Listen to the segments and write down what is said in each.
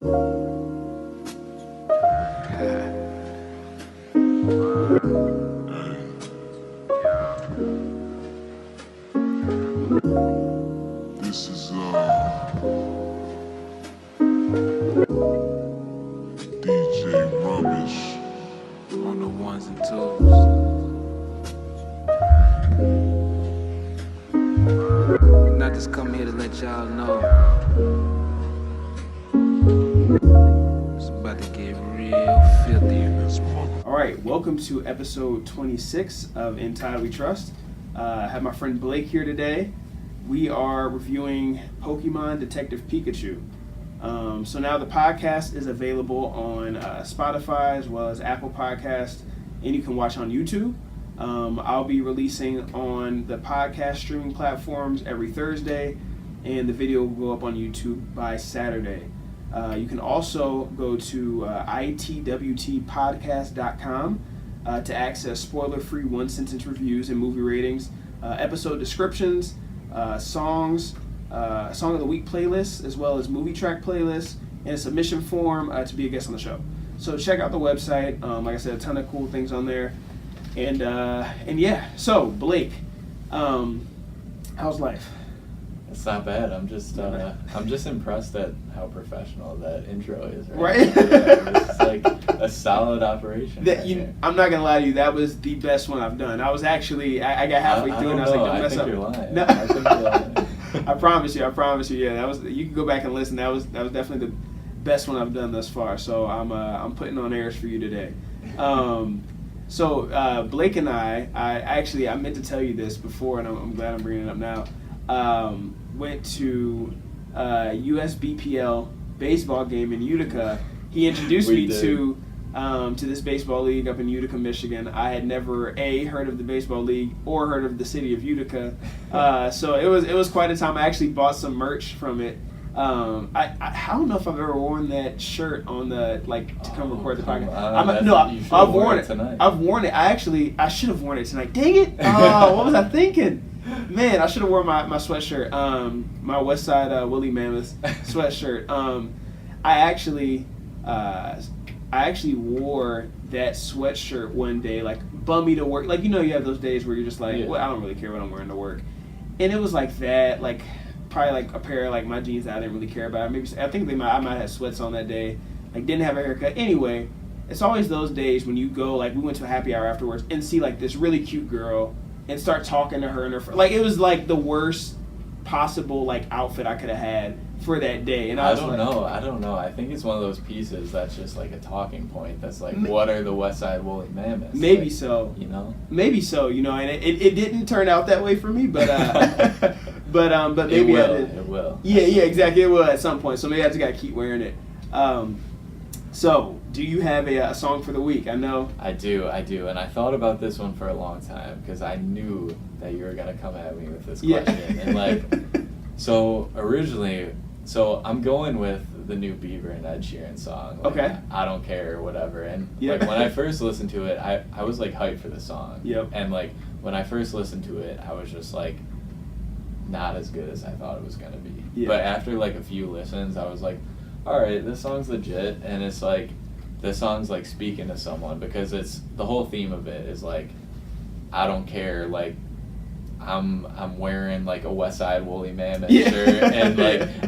This is DJ Rubbish on the ones and twos. And I just come here to let y'all know it's about to get real filthy in this mother. Alright, welcome to episode 26 of In Todd We Trust. I have my friend Blake here today. We are reviewing Pokémon Detective Pikachu. So now the podcast is available on Spotify as well as Apple Podcast, and you can watch on YouTube. I'll be releasing on the podcast streaming platforms every Thursday, and the video will go up on YouTube by Saturday. You can also go to itwtpodcast.com to access spoiler-free one-sentence reviews and movie ratings, episode descriptions, songs, Song of the Week playlists, as well as movie track playlists, and a submission form to be a guest on the show. So check out the website. Like I said, a ton of cool things on there. And yeah, so Blake, how's life? It's not bad. I'm just impressed at how professional that intro is. Right? It's like a solid operation. I'm not gonna lie to you. That was the best one I've done. I was actually, I got halfway through and I was like, don't mess up. You're lying. No. I think you're lying. I promise you. Yeah, that was. You can go back and listen. That was definitely the best one I've done thus far. So I'm putting on airs for you today. So Blake and I meant to tell you this before, and I'm glad I'm bringing it up now. Went to USBPL baseball game in Utica. He introduced me to this baseball league up in Utica, Michigan. I had never heard of the baseball league or heard of the city of Utica, so it was quite a time. I actually bought some merch from it. I don't know if I've ever worn that shirt on the to come record the podcast. I've worn it tonight. I've worn it. I should have worn it tonight. Dang it! What was I thinking? Man, I should have worn my sweatshirt. My Westside Woolly Mammoth sweatshirt. I actually wore that sweatshirt one day, bummy to work. You have those days where you're just like, well, I don't really care what I'm wearing to work. And it was like that, probably a pair of my jeans that I didn't really care about. Maybe I think I might have sweats on that day. Didn't have a haircut. Anyway, it's always those days when you go, we went to a happy hour afterwards and see this really cute girl and start talking to her and her it was the worst possible outfit I could have had for that day. And I don't know. I think it's one of those pieces that's just a talking point. That's what are the Westside Woolly Mammoths? Maybe so. Maybe so. And it didn't turn out that way for me, but but maybe it will. Yeah, exactly. It will at some point. So maybe I just gotta keep wearing it. So, do you have a song for the week? I know. I do, and I thought about this one for a long time because I knew that you were gonna come at me with this question. And so originally, I'm going with the new Bieber and Ed Sheeran song. Okay. I don't care or whatever. And when I first listened to it, I was hyped for the song. Yep. And when I first listened to it, I was just not as good as I thought it was gonna be. Yeah. But after a few listens, I was like, all right, this song's legit, and it's this song's speaking to someone because it's the whole theme of it is I don't care, I'm wearing a Westside Woolly Mammoth shirt, and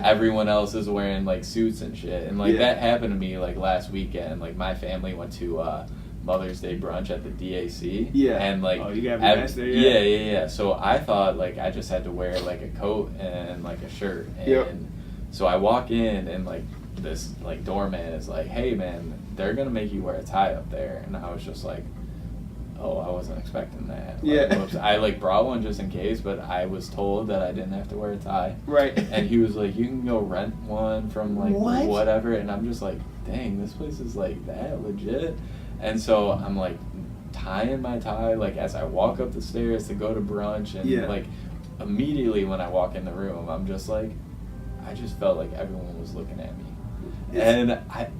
everyone else is wearing suits and shit, and that happened to me last weekend. My family went to Mother's Day brunch at the DAC. Yeah. And you gotta be nice there. Yeah. Yeah. So I thought I just had to wear a coat and a shirt, and so I walk in and this doorman is hey man, they're gonna make you wear a tie up there, and I was just oh, I wasn't expecting that. Whoops. I brought one just in case, but I was told that I didn't have to wear a tie. Right. And he was you can go rent one from whatever, and I'm just dang, this place is that legit. And so I'm tying my tie as I walk up the stairs to go to brunch, and immediately when I walk in the room, I'm just I just felt everyone was looking at me. And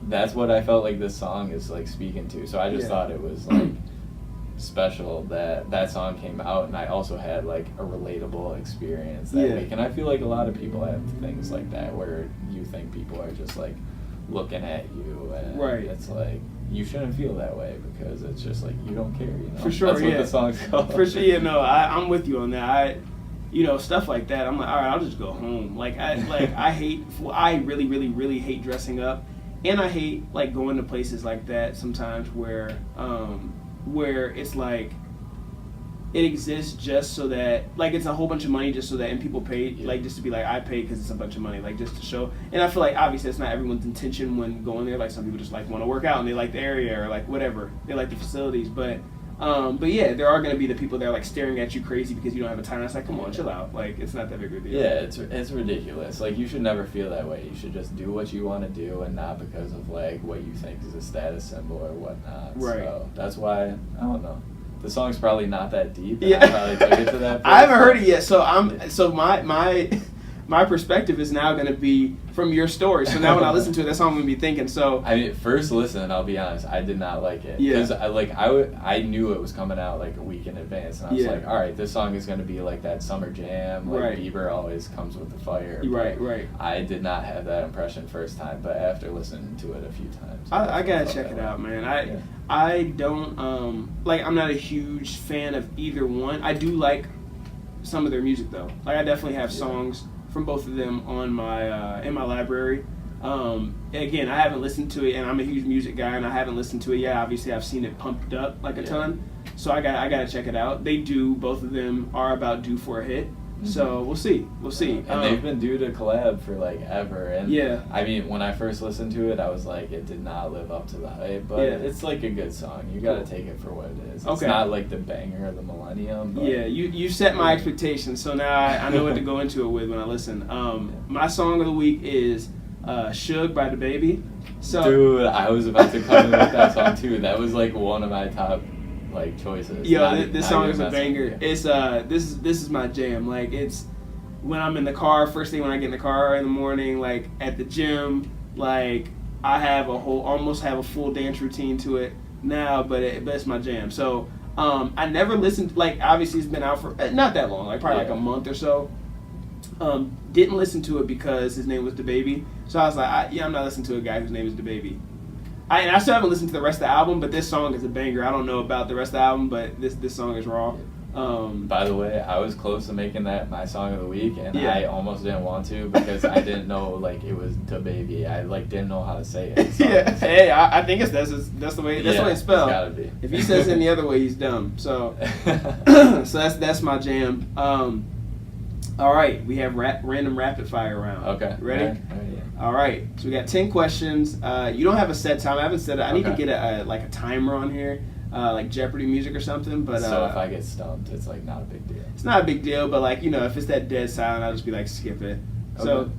that's what I felt this song is speaking to. So I just thought it was special that song came out, and I also had a relatable experience that week. And I feel a lot of people have things like that where you think people are just looking at you, and Right. it's like you shouldn't feel that way because it's just like you don't care, you know. For sure, That's what yeah. the song's called. For sure, yeah, no, I'm with you on that. Stuff like that. I'm like, all right, I'll just go home. I really, really, really hate dressing up, and I hate like going to places like that sometimes where it's like it exists just so that like it's a whole bunch of money just so that and people pay like just to be like I pay because it's a bunch of money like just to show. And I feel like obviously that's not everyone's intention when going there. Like some people just like want to work out and they like the area or like whatever they like the facilities, but yeah, there are going to be the people that are like staring at you crazy because you don't have a tie. And it's like, come on, chill out. Like, it's not that big of a deal. Yeah, it's ridiculous. Like, you should never feel that way. You should just do what you want to do and not because of like what you think is a status symbol or whatnot. Right. So that's why I don't know. The song's probably not that deep. And Yeah. I probably took it to that. I haven't heard it yet, so my perspective is now going to be from your story. So now when I listen to it, that's how I'm going to be thinking. So I mean, first listen, I'll be honest, I did not like it. Yeah. Because I knew it was coming out like a week in advance, and I was Yeah. like, all right, this song is going to be like that summer jam. Like Right. Bieber always comes with the fire. Right, right. I did not have that impression first time, but after listening to it a few times, I gotta felt check that it way. out, man. Yeah. I don't I'm not a huge fan of either one. I do like some of their music though. Like I definitely have songs from both of them on my in my library. Again, I haven't listened to it, and I'm a huge music guy, and I haven't listened to it yet. Obviously, I've seen it pumped up like a ton, so I gotta check it out. Both of them are about due for a hit. So we'll see. And they've been due to collab for like ever. And Yeah. I mean, when I first listened to it, I was like, it did not live up to the hype, but Yeah. it's like a good song. You got to take it for what it is. It's Okay. not like the banger of the millennium. But Yeah, you set my expectations, so now I know what to go into it with when I listen. My song of the week is Suge by DaBaby. So Dude, I was about to come in with that song too. That was like one of my top like choices. This song is a banger. It's this is my jam. Like it's when I'm in the car, first thing when I get in the car in the morning, like at the gym, like I have almost have a full dance routine to it now, but it's my jam. So I never listened, like obviously it's been out for not that long, like probably like a month or so. Didn't listen to it because his name was DaBaby. So I was like, I'm not listening to a guy whose name is DaBaby. And I still haven't listened to the rest of the album, but this song is a banger. I don't know about the rest of the album, but this song is raw. By the way, I was close to making that my song of the week, and Yeah. I almost didn't want to because I didn't know like it was DaBaby. I like didn't know how to say it. So Yeah, hey, I think that's the way it's spelled. It's gotta be. If he says it any other way, he's dumb. So, so that's my jam. All right, we have random rapid fire round. Okay. Ready? All right, yeah. All right. So we got 10 questions. You don't have a set time. I haven't said it. I need to Okay. get a timer on here, like Jeopardy music or something. But So if I get stumped, it's like not a big deal. it's not a big deal. But like if it's that dead silent, I'll just be like skip it. So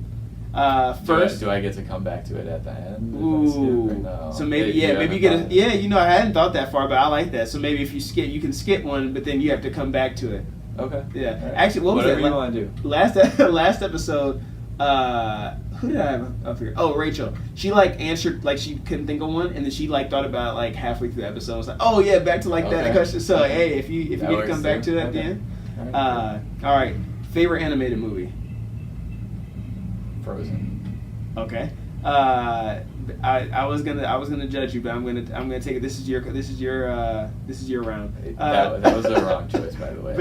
Okay. first. Do I get to come back to it at the end? If I skip Ooh. or no? So maybe You maybe you haven't get thought I hadn't thought that far, but I like that. So maybe if you skip, you can skip one, but then you have to come back to it. Okay. Yeah. All right. Actually, what was Whatever that? you want to do. Last episode, who did I have up here? Oh, Rachel. She like answered like she couldn't think of one, and then she like thought about like halfway through the episode. I was like, oh yeah, back to like that Okay. question. So hey, if you That get to works come back too. to it at the Okay. end. All right. All right. Favorite animated movie. Frozen. Okay. I was gonna judge you, but I'm gonna take it. This is your round. That was the wrong choice, by the way.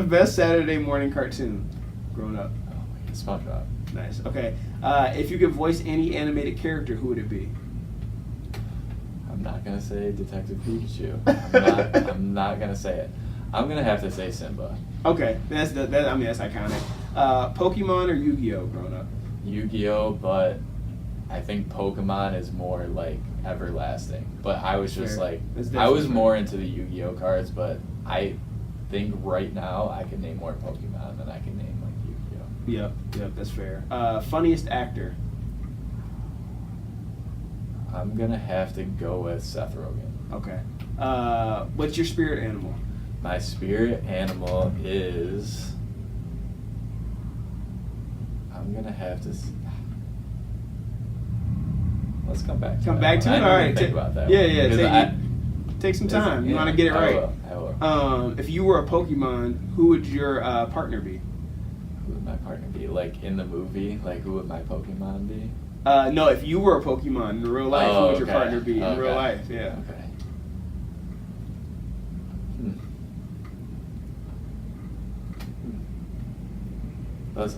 Best Saturday morning cartoon. Growing up. Oh my God, SpongeBob. Nice. Okay. If you could voice any animated character, who would it be? I'm not gonna say Detective Pikachu. I'm not gonna say it. I'm gonna have to say Simba. Okay. That's iconic. Pokemon or Yu-Gi-Oh growing up? Yu-Gi-Oh, but I think Pokemon is more like everlasting. But I was just Fair. like, That's I was definitely more into the Yu-Gi-Oh cards, but I think right now I can name more Pokemon than I can name like Yu-Gi-Oh. Yep. That's fair. Funniest actor. I'm gonna have to go with Seth Rogen. Okay. What's your spirit animal? My spirit animal is. I'm gonna have to. Let's come back to Come that back one. to it. I All didn't right. think about that. Yeah, one, yeah. because Take some time. You want to get it I right. will. If you were a Pokemon, who would your partner be? Who would my partner be? Like in the movie, like who would my Pokemon be? No, if you were a Pokemon in real life, who would your partner be in real life? Yeah. Okay.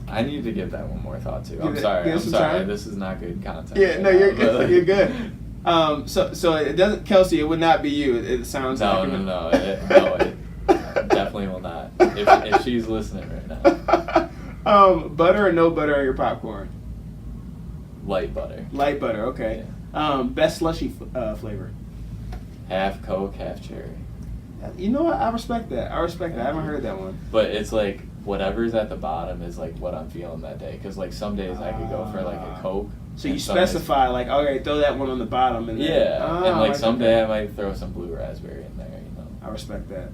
I need to give that one more thought too. I'm sorry. This is not good content. Yeah, no, you're good. You're good. So it doesn't, Kelsey. It would not be you. It sounds like no. It definitely will not. If she's listening right now. Butter or no butter on your popcorn? Light butter. Light butter. Okay. Yeah. Best slushy flavor? Half Coke, half cherry. You know what? I respect that. I haven't heard that one. But it's like whatever's at the bottom is like what I'm feeling that day. Because like some days I could go for like a Coke. So you specify like, okay, throw that one on the bottom, and then, and like someday I might throw some blue raspberry in there. You know. I respect that.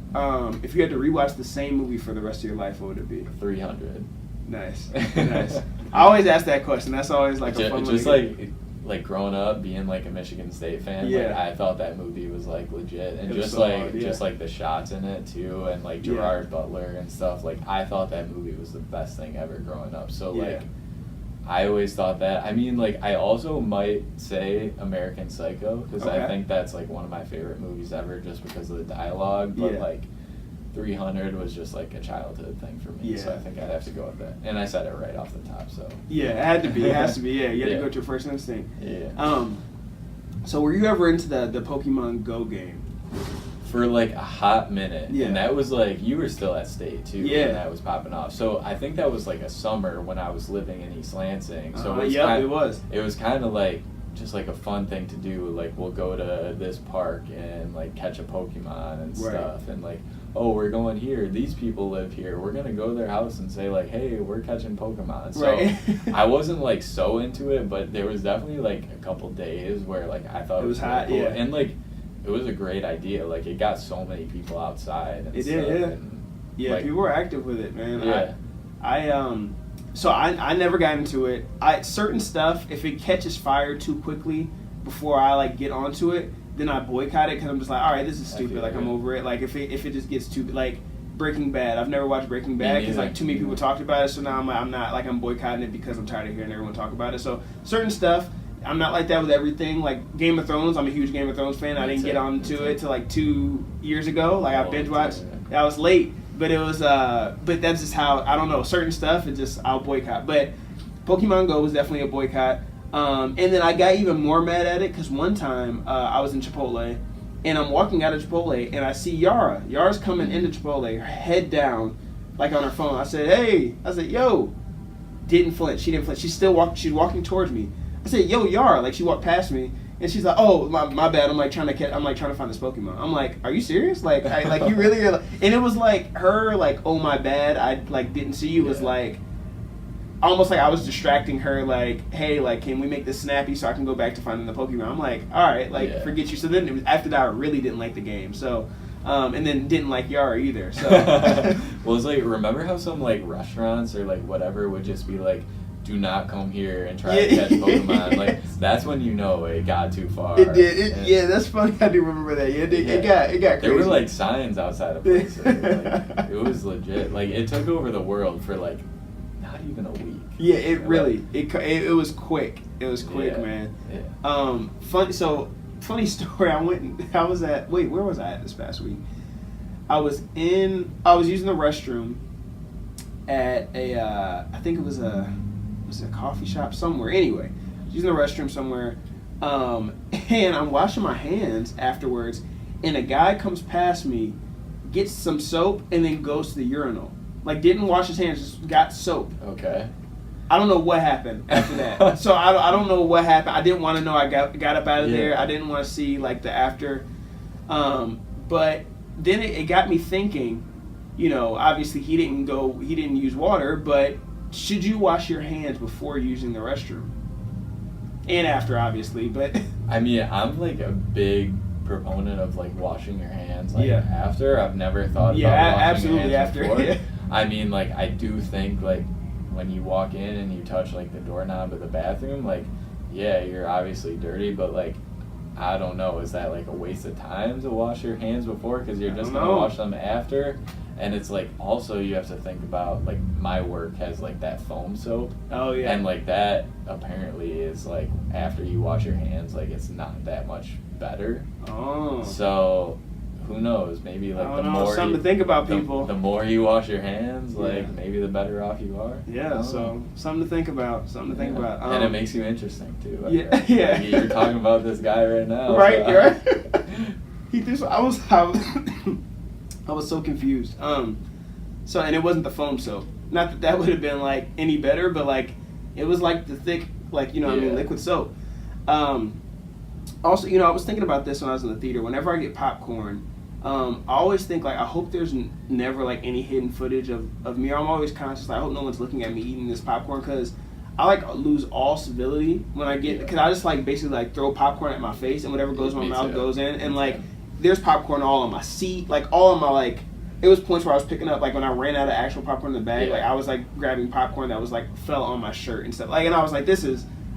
If you had to rewatch the same movie for the rest of your life, what would it be? 300. Nice. I always ask that question. That's always like a fun one. Just like growing up, being like a Michigan State fan, like I thought that movie was like legit, and just like the shots in it too, and like Gerard Butler and stuff. Like I thought that movie was the best thing ever growing up. So like I always thought that. I mean, like I also might say American Psycho because I think that's like one of my favorite movies ever, just because of the dialogue. But like 300 was just like a childhood thing for me, so I think I'd have to go with that. And I said it right off the top, so. Yeah, it had to be. It has to be. Yeah, you had to go with your first instinct. Yeah. So were you ever into the Pokemon Go game? For like a hot minute. Yeah. And that was like, you were still at state too when that was popping off. So I think that was like a summer when I was living in East Lansing. So it was. It was kind of like just like a fun thing to do. Like we'll go to this park and like catch a Pokemon and stuff, and like, oh, we're going here. These people live here. We're gonna go to their house and say like, hey, we're catching Pokemon. So I wasn't like so into it, but there was definitely like a couple days where like I thought it was hot, really cool. And like it was a great idea. Like it got so many people outside. And it stuff, did, and, like, people were active with it, man. Yeah. So I never got into it. Certain stuff, if it catches fire too quickly before I like get onto it, then I boycott it because I'm just like, all right, this is stupid. Like I'm over it. Like if it just gets too like Breaking Bad. I've never watched Breaking Bad because like too many people talked about it. So now I'm boycotting it because I'm tired of hearing everyone talk about it. So certain stuff, I'm not like that with everything. Like Game of Thrones, I'm a huge Game of Thrones fan. I didn't get onto it till like 2 years ago. Like I binge watched. I was late. But it was, but that's just how, I don't know, certain stuff, I'll boycott. But Pokemon Go was definitely a boycott. And then I got even more mad at it because one time I was in Chipotle and I'm walking out of Chipotle and I see Yara. Yara's coming into Chipotle, her head down, like on her phone. I said, hey, yo. Didn't flinch. She didn't flinch. She's walking towards me. I said, yo, Yara. Like she walked past me. And she's like, "Oh, my bad. I'm trying to find this Pokemon." I'm like, "Are you serious? Like you really are?" Like, and it was like her, like, "Oh, my bad. I like didn't see you." It was like almost like I was distracting her. Like, "Hey, like, can we make this snappy so I can go back to finding the Pokemon?" I'm like, "All right, like, forget you." So then it was, after that, I really didn't like the game. So, and then didn't like Yara either. So, well, it's like, remember how some like restaurants or like whatever would just be like, do not come here and try to catch Pokemon. Like that's when you know it got too far. It did. That's funny. I do remember that. Yeah, it got crazy. There were like signs outside of places. Like, it was legit. Like it took over the world for like not even a week. Yeah, it was quick. It was quick, man. Yeah. Funny story. Where was I at this past week? I was using the restroom at I think it was a coffee shop somewhere. Anyway, using the restroom somewhere, and I'm washing my hands afterwards, and a guy comes past me, gets some soap, and then goes to the urinal. Like didn't wash his hands, just got soap. Okay. I don't know what happened after that. So I don't know what happened. I didn't want to know. I got up out of there. I didn't want to see like the after. But then it got me thinking. You know, obviously he didn't use water, but should you wash your hands before using the restroom? And after, obviously, but... I mean, I'm like a big proponent of like washing your hands after. I've never thought about washing your hands after. Before. Yeah. I mean, like, I do think like when you walk in and you touch like the doorknob of the bathroom, like, yeah, you're obviously dirty, but like, I don't know, is that like a waste of time to wash your hands before because you're just going to wash them after? And it's like, also you have to think about, like, my work has like that foam soap. Oh yeah. And like that apparently is like, after you wash your hands, like it's not that much better. Oh. So who knows? Maybe like the more something to think about, people. The more you wash your hands, like Yeah. maybe the better off you are. Yeah. So something to think about. And it makes you interesting too. Yeah. Like, Yeah. You're talking about this guy right now. Right. So. Right. He threw. I was so confused. So and it wasn't the foam soap. Not that would have been like any better, but like it was like the thick, like liquid soap. Also, I was thinking about this when I was in the theater. Whenever I get popcorn, I always think like I hope there's never like any hidden footage of me. I'm always conscious. Like, I hope no one's looking at me eating this popcorn, because I like lose all civility when I get, because I just like basically like throw popcorn at my face, and whatever goes in my mouth goes in, and like there's popcorn all on my seat, like all on my like. It was points where I was picking up, like when I ran out of actual popcorn in the bag, like I was like grabbing popcorn that was like fell on my shirt and stuff, like, and I was like,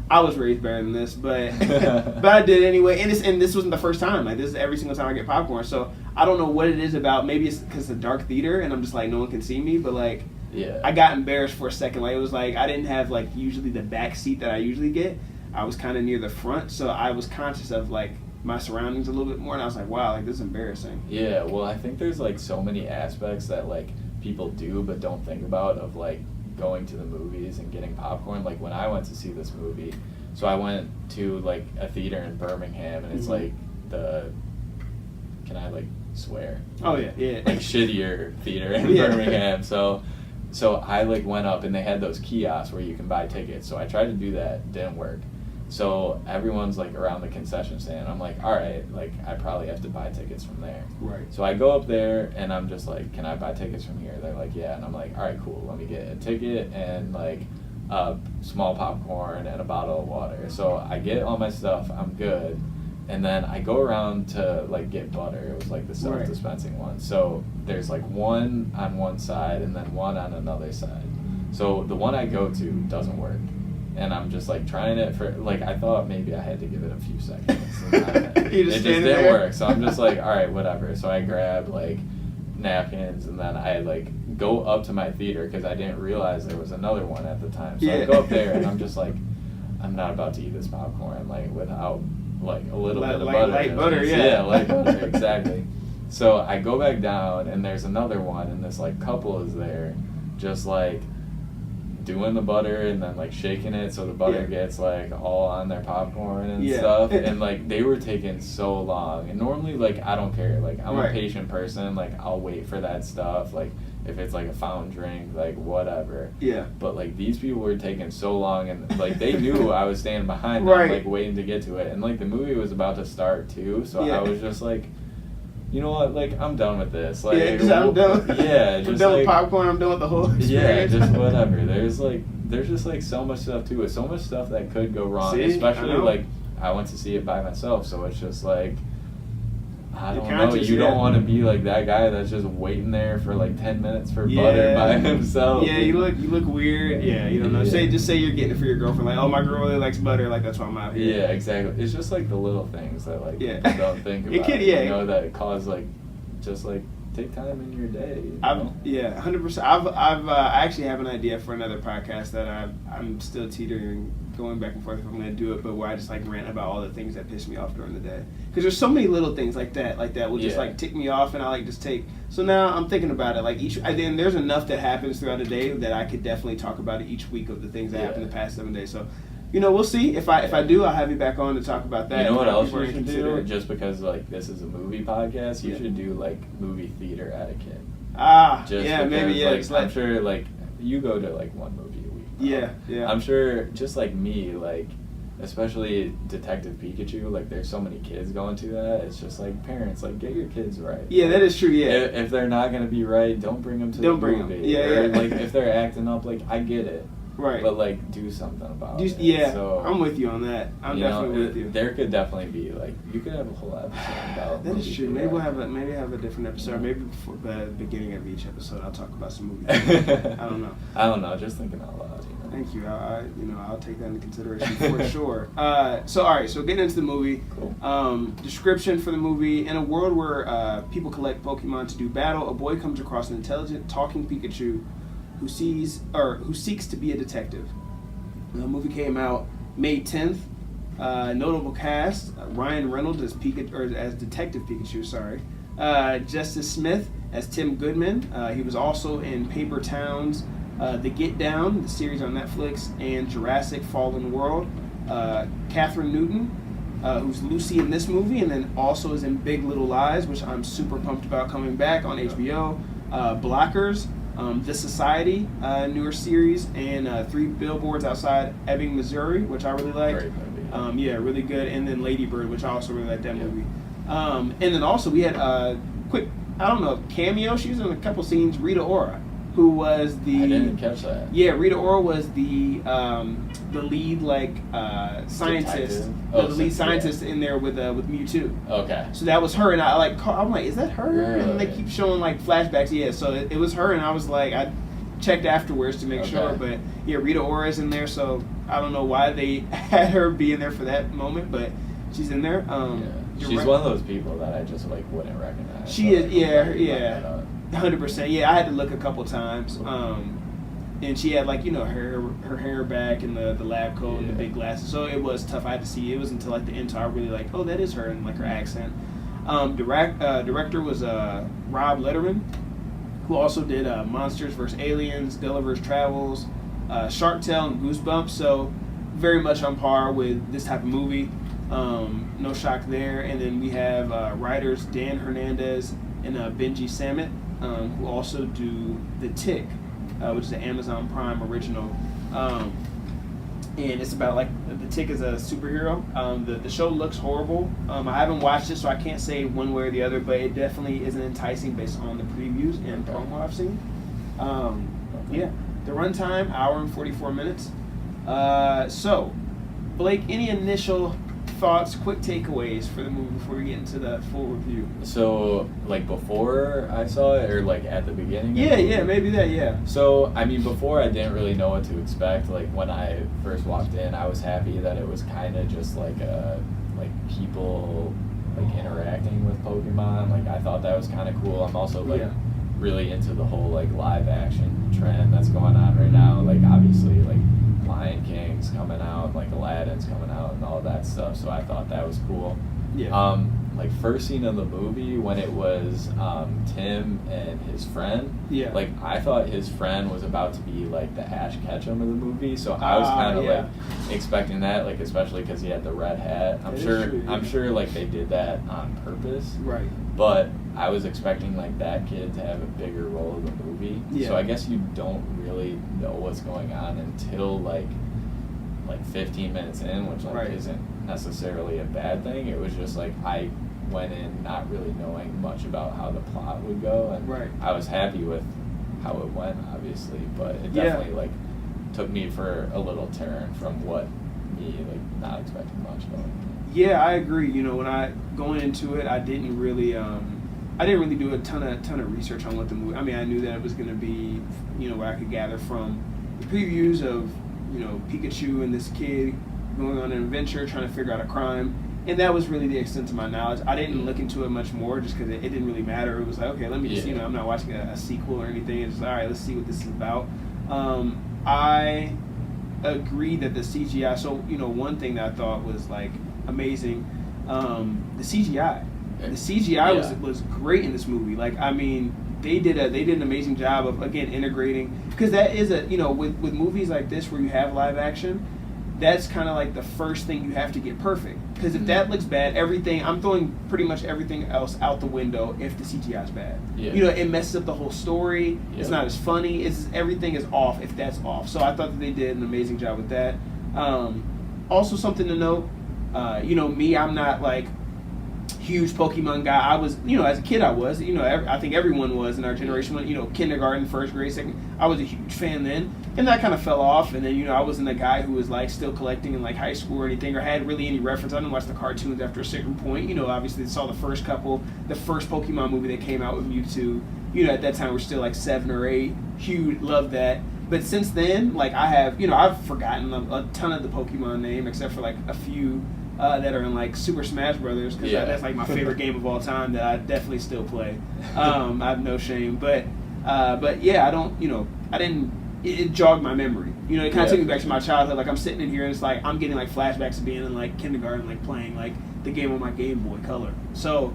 I was raised better than this, but but I did it anyway, and this wasn't the first time. Like, this is every single time I get popcorn, so I don't know what it is about. Maybe it's because it's a dark theater and I'm just like no one can see me, but like I got embarrassed for a second. Like, it was like I didn't have like usually the back seat that I usually get. I was kind of near the front, so I was conscious of like my surroundings a little bit more, and I was like, wow, like this is embarrassing. Yeah, well, I think there's like so many aspects that like people do but don't think about, of like going to the movies and getting popcorn. Like when I went to see this movie, so I went to like a theater in Birmingham, and it's like can I like swear? Oh yeah. Like shittier theater in Birmingham. So I like went up, and they had those kiosks where you can buy tickets. So I tried to do that, didn't work. So everyone's like around the concession stand. I'm like, all right, like I probably have to buy tickets from there. Right. So I go up there, and I'm just like, can I buy tickets from here? They're like, yeah. And I'm like, all right, cool. Let me get a ticket and like small popcorn and a bottle of water. So I get all my stuff. I'm good. And then I go around to like get butter. It was like the self-dispensing one. So there's like one on one side and then one on another side. So the one I go to doesn't work. And I'm just like trying it for, like, I thought maybe I had to give it a few seconds. And it just didn't work. So I'm just like, all right, whatever. So I grab like napkins, and then I like go up to my theater, because I didn't realize there was another one at the time. So I go up there, and I'm just like, I'm not about to eat this popcorn like without like a little bit of butter. Light butter, Yeah, light butter, exactly. So I go back down, and there's another one, and this like couple is there, just like doing the butter and then like shaking it so the butter gets like all on their popcorn and stuff, and like they were taking so long. And normally like I don't care, like I'm a patient person, like I'll wait for that stuff, like if it's like a fountain drink, like whatever. Yeah. But like these people were taking so long, and like they knew I was standing behind them, like waiting to get to it, and like the movie was about to start too, so I was just like, you know what, like, I'm done with this. Like, I'm done. Yeah, just I'm done with popcorn, I'm done with the whole experience. Yeah, just whatever. There's just, like, so much stuff to it. So much stuff that could go wrong. Especially, like, I went to see it by myself, so it's just, like, I don't know. You don't want to be, like, that guy that's just waiting there for, like, 10 minutes for butter by himself. Yeah, you look weird. Yeah, you don't know. Just say you're getting it for your girlfriend. Like, oh, my girl really likes butter. Like, that's why I'm out here. Yeah, exactly. It's just, like, the little things that, like, people don't think about. You know, that cause, like, just, like, take time in your day. You know? 100%. I actually have an idea for another podcast that I'm still teetering, going back and forth if I'm going to do it, but where I just like rant about all the things that piss me off during the day. Because there's so many little things like that will just like tick me off, and I like just take. So now I'm thinking about it. Like then there's enough that happens throughout the day that I could definitely talk about it each week of the things that happened the past 7 days. So. You know, we'll see. If I do, I'll have you back on to talk about that. You know what else you should do? Just because, like, this is a movie podcast, you should do, like, movie theater etiquette. Because, like, I'm sure, like, you go to, like, one movie a week. Yeah. I'm sure, just like me, like, especially Detective Pikachu, like, there's so many kids going to that. It's just, like, parents, like, get your kids right. Yeah, that is true, If they're not going to be right, don't bring them to the movie. Yeah. Like, if they're acting up, like, I get it. Right. but like do something about it. Yeah, so, I'm with you on that. I'm definitely with you. There could definitely be like you could have a whole episode about. That is true. Maybe that. we'll have a different episode. Maybe before the beginning of each episode, I'll talk about some movies. I don't know. I don't know. Just thinking out loud. Thank you. I'll take that into consideration for sure. So all right. So getting into the movie. Cool. Description for the movie: in a world where people collect Pokemon to do battle, a boy comes across an intelligent talking Pikachu who seeks to be a detective. The movie came out May 10th. Notable cast: Ryan Reynolds as as Detective Pikachu. Sorry. Justice Smith as Tim Goodman. He was also in Paper Towns, The Get Down, the series on Netflix, and Jurassic Fallen World. Catherine Newton, who's Lucy in this movie, and then also is in Big Little Lies, which I'm super pumped about coming back on HBO. Blockers, The Society, newer series, and 3 Billboards Outside Ebbing, Missouri, which I really liked. Great movie. Yeah, really good. And then Lady Bird, which I also really liked that movie. And then also we had quick, I don't know, cameo. She was in a couple scenes. Rita Ora, who was the. I didn't catch that. Yeah, Rita Ora was the lead scientist, the lead scientist in there with Mewtwo. Okay. So that was her, and I'm like, is that her? Really? And they keep showing like flashbacks. Yeah, so it was her, and I was like, I checked afterwards to make sure, but yeah, Rita Ora's in there, so I don't know why they had her be in there for that moment, but she's in there. She's one of those people that I just like wouldn't recognize. She is, yeah, 100%. Yeah, I had to look a couple times. And she had her hair back and the lab coat and the big glasses, so it was tough. I had to see. It was until like the end, so I really like, oh, that is her, and like her accent. Director was Rob Letterman, who also did Monsters vs. Aliens, Gulliver's Travels, Shark Tale, and Goosebumps. So very much on par with this type of movie. No shock there. And then we have writers Dan Hernandez and Benji Samit, who also do The Tick, which is an Amazon Prime original. And it's about The Tick is a superhero. The show looks horrible. I haven't watched it, so I can't say one way or the other, but it definitely isn't enticing based on the previews and promo I've seen. Yeah, the runtime, hour and 44 minutes. So, Blake, any initial thoughts, quick takeaways for the movie before we get into the full review? So, like before I saw it, or like at the beginning? Yeah, maybe that, yeah. So, I mean, before I didn't really know what to expect. Like when I first walked in, I was happy that it was kind of just like people like interacting with Pokemon. Like I thought that was kind of cool. I'm also like really into the whole like live action trend that's going on right now. Like obviously like Lion King's coming out, like Aladdin's coming out, and all that stuff. So I thought that was cool. Yeah. Like first scene of the movie when it was Tim and his friend. Yeah. Like I thought his friend was about to be like the Ash Ketchum of the movie, so I was kind of like expecting that, like especially because he had the red hat. I'm sure like they did that on purpose. Right. But I was expecting like that kid to have a bigger role in the movie. Yeah. So I guess you don't really know what's going on until like 15 minutes in, which like isn't necessarily a bad thing. It was just like I went in not really knowing much about how the plot would go, and I was happy with how it went, obviously, but it definitely like took me for a little turn from what me like not expecting much going. Yeah, I agree. You know, when I going into it, I didn't really do a ton of research on what the movie. I mean, I knew that it was going to be, you know, what I could gather from the previews of, you know, Pikachu and this kid going on an adventure trying to figure out a crime, and that was really the extent of my knowledge. I didn't look into it much more just because it didn't really matter. It was like, okay, let me just, you know, I'm not watching a sequel or anything. It's just, all right, let's see what this is about. I agree that the CGI. So, you know, one thing that I thought was like amazing, the CGI. The CGI was great in this movie. Like, I mean, they did an amazing job of, again, integrating, because that is a, you know, with movies like this where you have live action, that's kind of like the first thing you have to get perfect. Because if that looks bad, I'm throwing pretty much everything else out the window if the CGI is bad. Yeah. You know, it messes up the whole story. It's not as funny. Everything is off if that's off. So I thought that they did an amazing job with that. Also, something to note, you know, me, I'm not like huge Pokemon guy. I was, as a kid, I think everyone was in our generation. Kindergarten, first grade, second. I was a huge fan then, and that kind of fell off. And then, I wasn't a guy who was like still collecting in like high school or anything, or had really any reference. I didn't watch the cartoons after a certain point. Obviously saw the first Pokemon movie that came out with Mewtwo. At that time we're still like 7 or 8. Huge, loved that. But since then, like I have, I've forgotten a ton of the Pokemon name except for like a few. That are in like Super Smash Brothers, because that's like my favorite game of all time that I definitely still play. I have no shame, but yeah, I don't, I didn't. It jogged my memory. It kind of took me back to my childhood. Like I'm sitting in here and it's like I'm getting like flashbacks of being in like kindergarten, like playing like the game on my Game Boy Color. So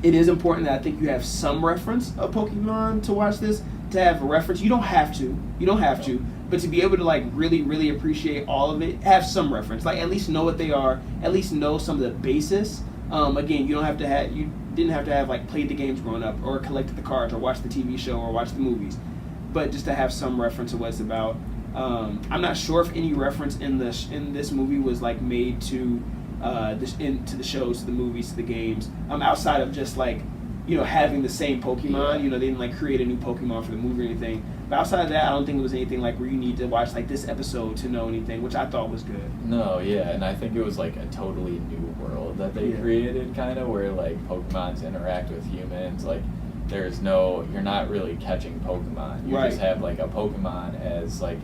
it is important that I think you have some reference of Pokemon to watch this. To have a reference, you don't have to. But to be able to like really, really appreciate all of it, have some reference. Like at least know what they are. At least know some of the basis. Again, you didn't have to have like played the games growing up, or collected the cards, or watched the TV show, or watched the movies. But just to have some reference of what it's about. I'm not sure if any reference in this movie was like made to to the shows, to the movies, to the games. Outside of just like having the same Pokemon. They didn't like create a new Pokemon for the movie or anything. But outside of that, I don't think it was anything like where you need to watch like this episode to know anything, which I thought was good. No, yeah, and I think it was like a totally new world that they created, kind of, where like Pokemons interact with humans. Like you're not really catching Pokemon. You just have like a Pokemon as like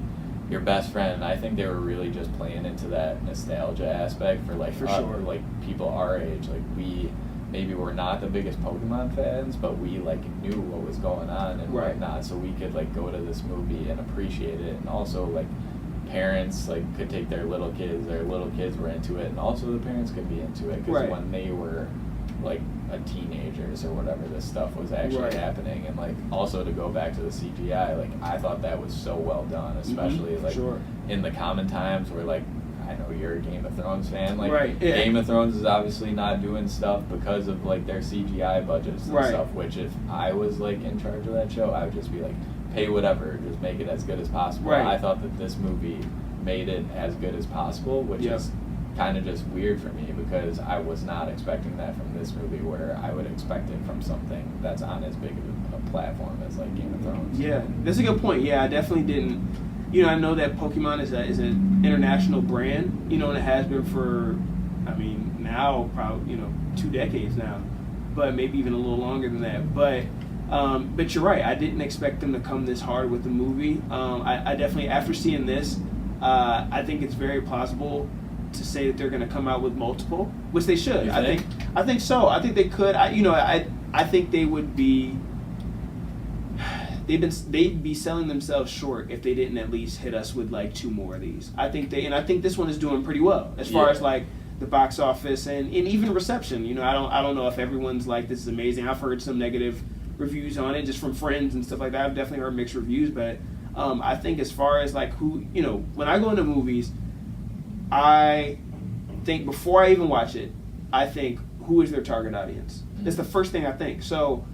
your best friend. And I think they were really just playing into that nostalgia aspect for sure. Like people our age. Like maybe we're not the biggest Pokemon fans, but we like knew what was going on and whatnot, so we could like go to this movie and appreciate it. And also like parents like could take their little kids were into it, and also the parents could be into it, because when they were like a teenagers or whatever, this stuff was actually happening. And like also to go back to the CGI, like I thought that was so well done, especially in the common times where like I know you're a Game of Thrones fan. Like Game of Thrones is obviously not doing stuff because of like their CGI budgets and stuff. Which if I was like in charge of that show, I would just be like, pay whatever, just make it as good as possible. I thought that this movie made it as good as possible, which is kind of just weird for me, because I was not expecting that from this movie, where I would expect it from something that's on as big of a platform as like Game of Thrones. Yeah, that's a good point. Yeah, I definitely didn't. I know that Pokemon is an international brand, and it has been for, now probably, 2 decades now, but maybe even a little longer than that. But you're right. I didn't expect them to come this hard with the movie. I definitely, after seeing this, I think it's very plausible to say that they're going to come out with multiple, which they should. I think so. I think they could. I think they would be. They'd be selling themselves short if they didn't at least hit us with like 2 more of these. I think this one is doing pretty well as far as like the box office and even reception. I don't know if everyone's like, this is amazing. I've heard some negative reviews on it just from friends and stuff like that. I've definitely heard mixed reviews, but I think as far as like who, when I go into movies, I think before I even watch it, I think, who is their target audience? That's the first thing I think. So,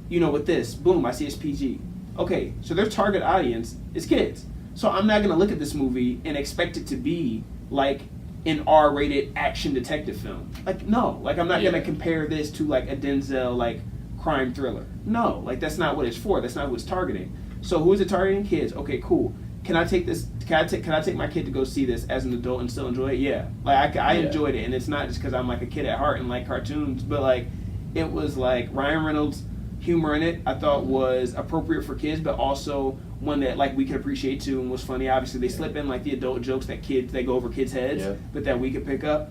with this, boom, I see it's PG. Okay, so their target audience is kids. So I'm not going to look at this movie and expect it to be like an R-rated action detective film. Like, no. Like, I'm not going to compare this to like a Denzel like crime thriller. No, like that's not what it's for. That's not who it's targeting. So who is it targeting? Kids. Okay, cool. Can I take this? Can I take my kid to go see this as an adult and still enjoy it? Yeah. Like I enjoyed it, and it's not just because I'm like a kid at heart and like cartoons, but like it was like Ryan Reynolds' humor in it I thought was appropriate for kids, but also one that like we could appreciate too and was funny. Obviously they slip in like the adult jokes that go over kids' heads, but that we could pick up.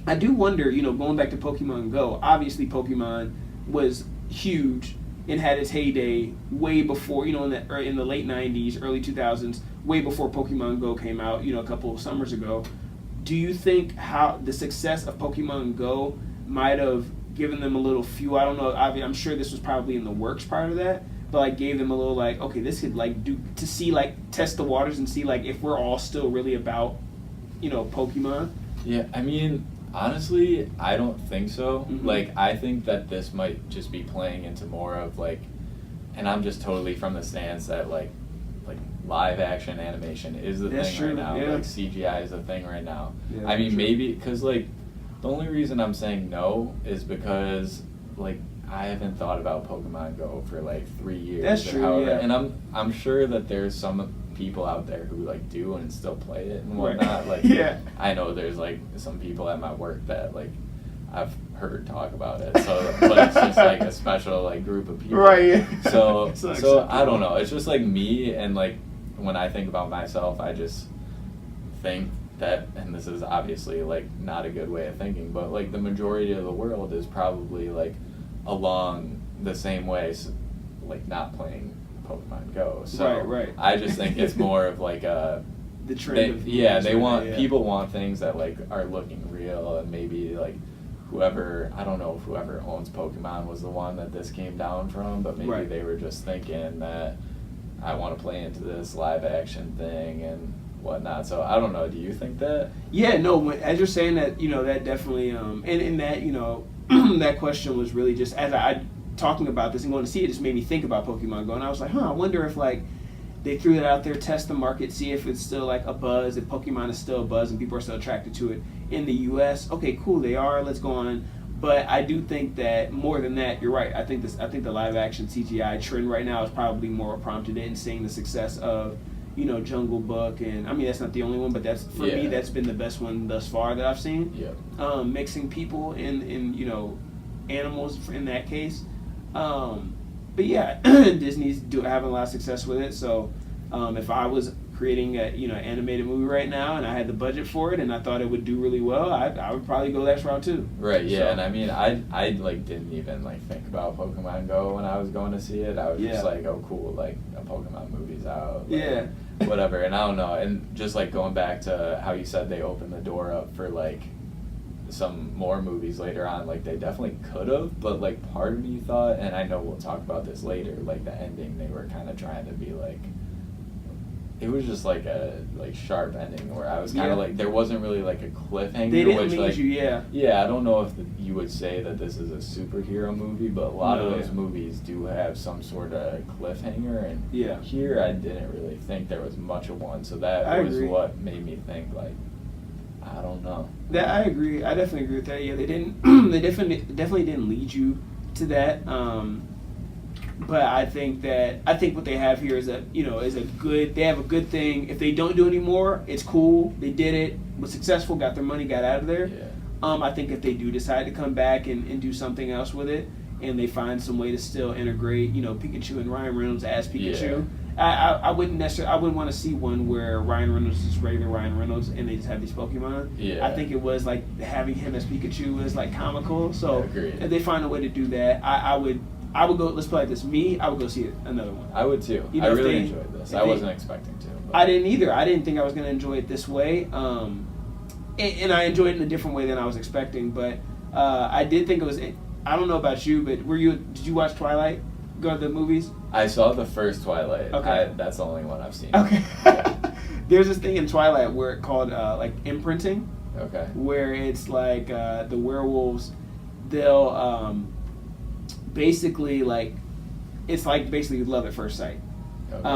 I do wonder, going back to Pokemon Go, obviously Pokemon was huge and had its heyday way before, in the late 90s, early 2000s, way before Pokemon Go came out, a couple of summers ago. Do you think how the success of Pokemon Go might have given them a little fuel? I don't know. I'm sure this was probably in the works prior to that, but like gave them a little like, okay, this could like do to see like test the waters and see like if we're all still really about, Pokemon. Yeah, I mean, honestly, I don't think so. Mm-hmm. Like, I think that this might just be playing into more of like, and I'm just totally from the stance that like live action animation is the thing right now. Yeah. Like CGI is the thing right now. Yeah, I mean, maybe because like The only reason I'm saying no is because, like, I haven't thought about Pokemon Go for like 3 years. That's or true, however, yeah. And I'm sure that there's some people out there who like do and still play it and Right. whatnot. Like, Yeah. I know there's like some people at my work that like I've heard talk about it. So, but it's just like a special like group of people. Right. Yeah. So It's not so I acceptable. don't know. It's just like me, and like when I think about myself, I just think that, and this is obviously like not a good way of thinking, but like the majority of the world is probably like along the same way, like not playing Pokemon Go. So Right. I just think it's more of like a The trend of they want yeah. people want things that like are looking real, and maybe like whoever, I don't know if whoever owns Pokemon was the one that this came down from, but maybe Right. they were just thinking that I want to play into this live action thing and whatnot. So I don't know. Do you think that? Yeah, no. As you're saying that, that definitely, and that, that question was really just as I talking about this and going to see it, just made me think about Pokemon Go, and I was like, I wonder if like they threw that out there, test the market, see if it's still like a buzz, if Pokemon is still a buzz and people are still attracted to it in the U.S. Okay, cool, they are. Let's go on. But I do think that more than that, you're right. I think the live action CGI trend right now is probably more prompted in seeing the success of, Jungle Book, and I mean that's not the only one, but that's for me that's been the best one thus far that I've seen. Yeah. Mixing people and animals in that case. But yeah, Disney's having a lot of success with it. So if I was creating a animated movie right now and I had the budget for it and I thought it would do really well, I would probably go that route too. Right. Yeah. So, And I mean, I like didn't even like think about Pokemon Go when I was going to see it. I was just like, oh cool, like a Pokemon movie's out. Like, whatever. And I don't know. And just like going back to how you said they opened the door up for like some more movies later on, like they definitely could have, but like part of me thought, and I know we'll talk about this later, like the ending, they were kind of trying to be like, it was just like a sharp ending where I was kind of like, there wasn't really like a cliffhanger. They didn't which lead like, you, yeah. Yeah, I don't know if you would say that this is a superhero movie, but a lot of those Yeah. movies do have some sort of cliffhanger, and Yeah. here I didn't really think there was much of one, so that I was agree. what made me think like, I don't know. That I agree. I definitely agree with that. Yeah, they didn't. They definitely didn't lead you to that. But I think what they have here is is a good. They have a good thing. If they don't do any more, it's cool. They did it. Was successful. Got their money. Got out of there. Yeah. I think if they do decide to come back and do something else with it, and they find some way to still integrate, Pikachu and Ryan Reynolds as Pikachu. I wouldn't want to see one where Ryan Reynolds is regular Ryan Reynolds and they just have these Pokemon. Yeah. I think it was like having him as Pikachu was like comical. So Agreed. if they find a way to do that, I would go. Let's play like this. I would go see another one. I would too. I really enjoyed this. I wasn't expecting to. But. I didn't either. I didn't think I was going to enjoy it this way. And I enjoyed it in a different way than I was expecting. But I did think it was. I don't know about you, but did you watch Twilight? Go to the movies? I saw the first Twilight. Okay. That's the only one I've seen. Okay. There's this thing in Twilight where it's called like imprinting. Okay. Where it's like the werewolves, they'll basically like, it's like basically love at first sight. Okay.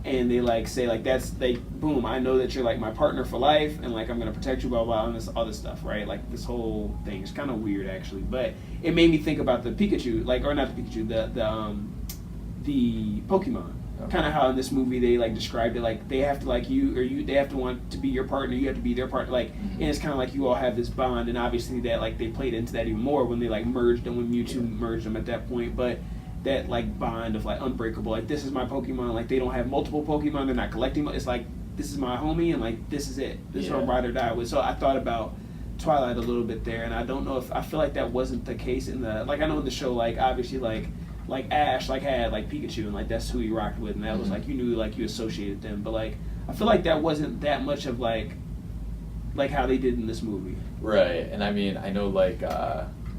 And they like say like that's like boom, I know that you're like my partner for life and like I'm gonna protect you, blah blah, and this all this stuff, right? Like this whole thing is kind of weird actually, but it made me think about the Pikachu, like, or not the Pikachu, the Pokemon. Okay. Kind of how in this movie they like described it like they have to like you, or you, they have to want to be your partner, you have to be their partner, like, and it's kind of like you all have this bond, and obviously that like they played into that even more when they like merged and when Mewtwo merged them at that point, but that like bond of like unbreakable, like this is my Pokemon, like they don't have multiple Pokemon, they're not collecting, it's like this is my homie and like this is it, this is what I'm ride or die with. So I thought about Twilight a little bit there, and I don't know if I feel like that wasn't the case in the, like I know in the show like obviously like Ash like had like Pikachu and like that's who he rocked with, and that was like you knew like you associated them, but like I feel like that wasn't that much of like how they did in this movie. Right, and I mean I know like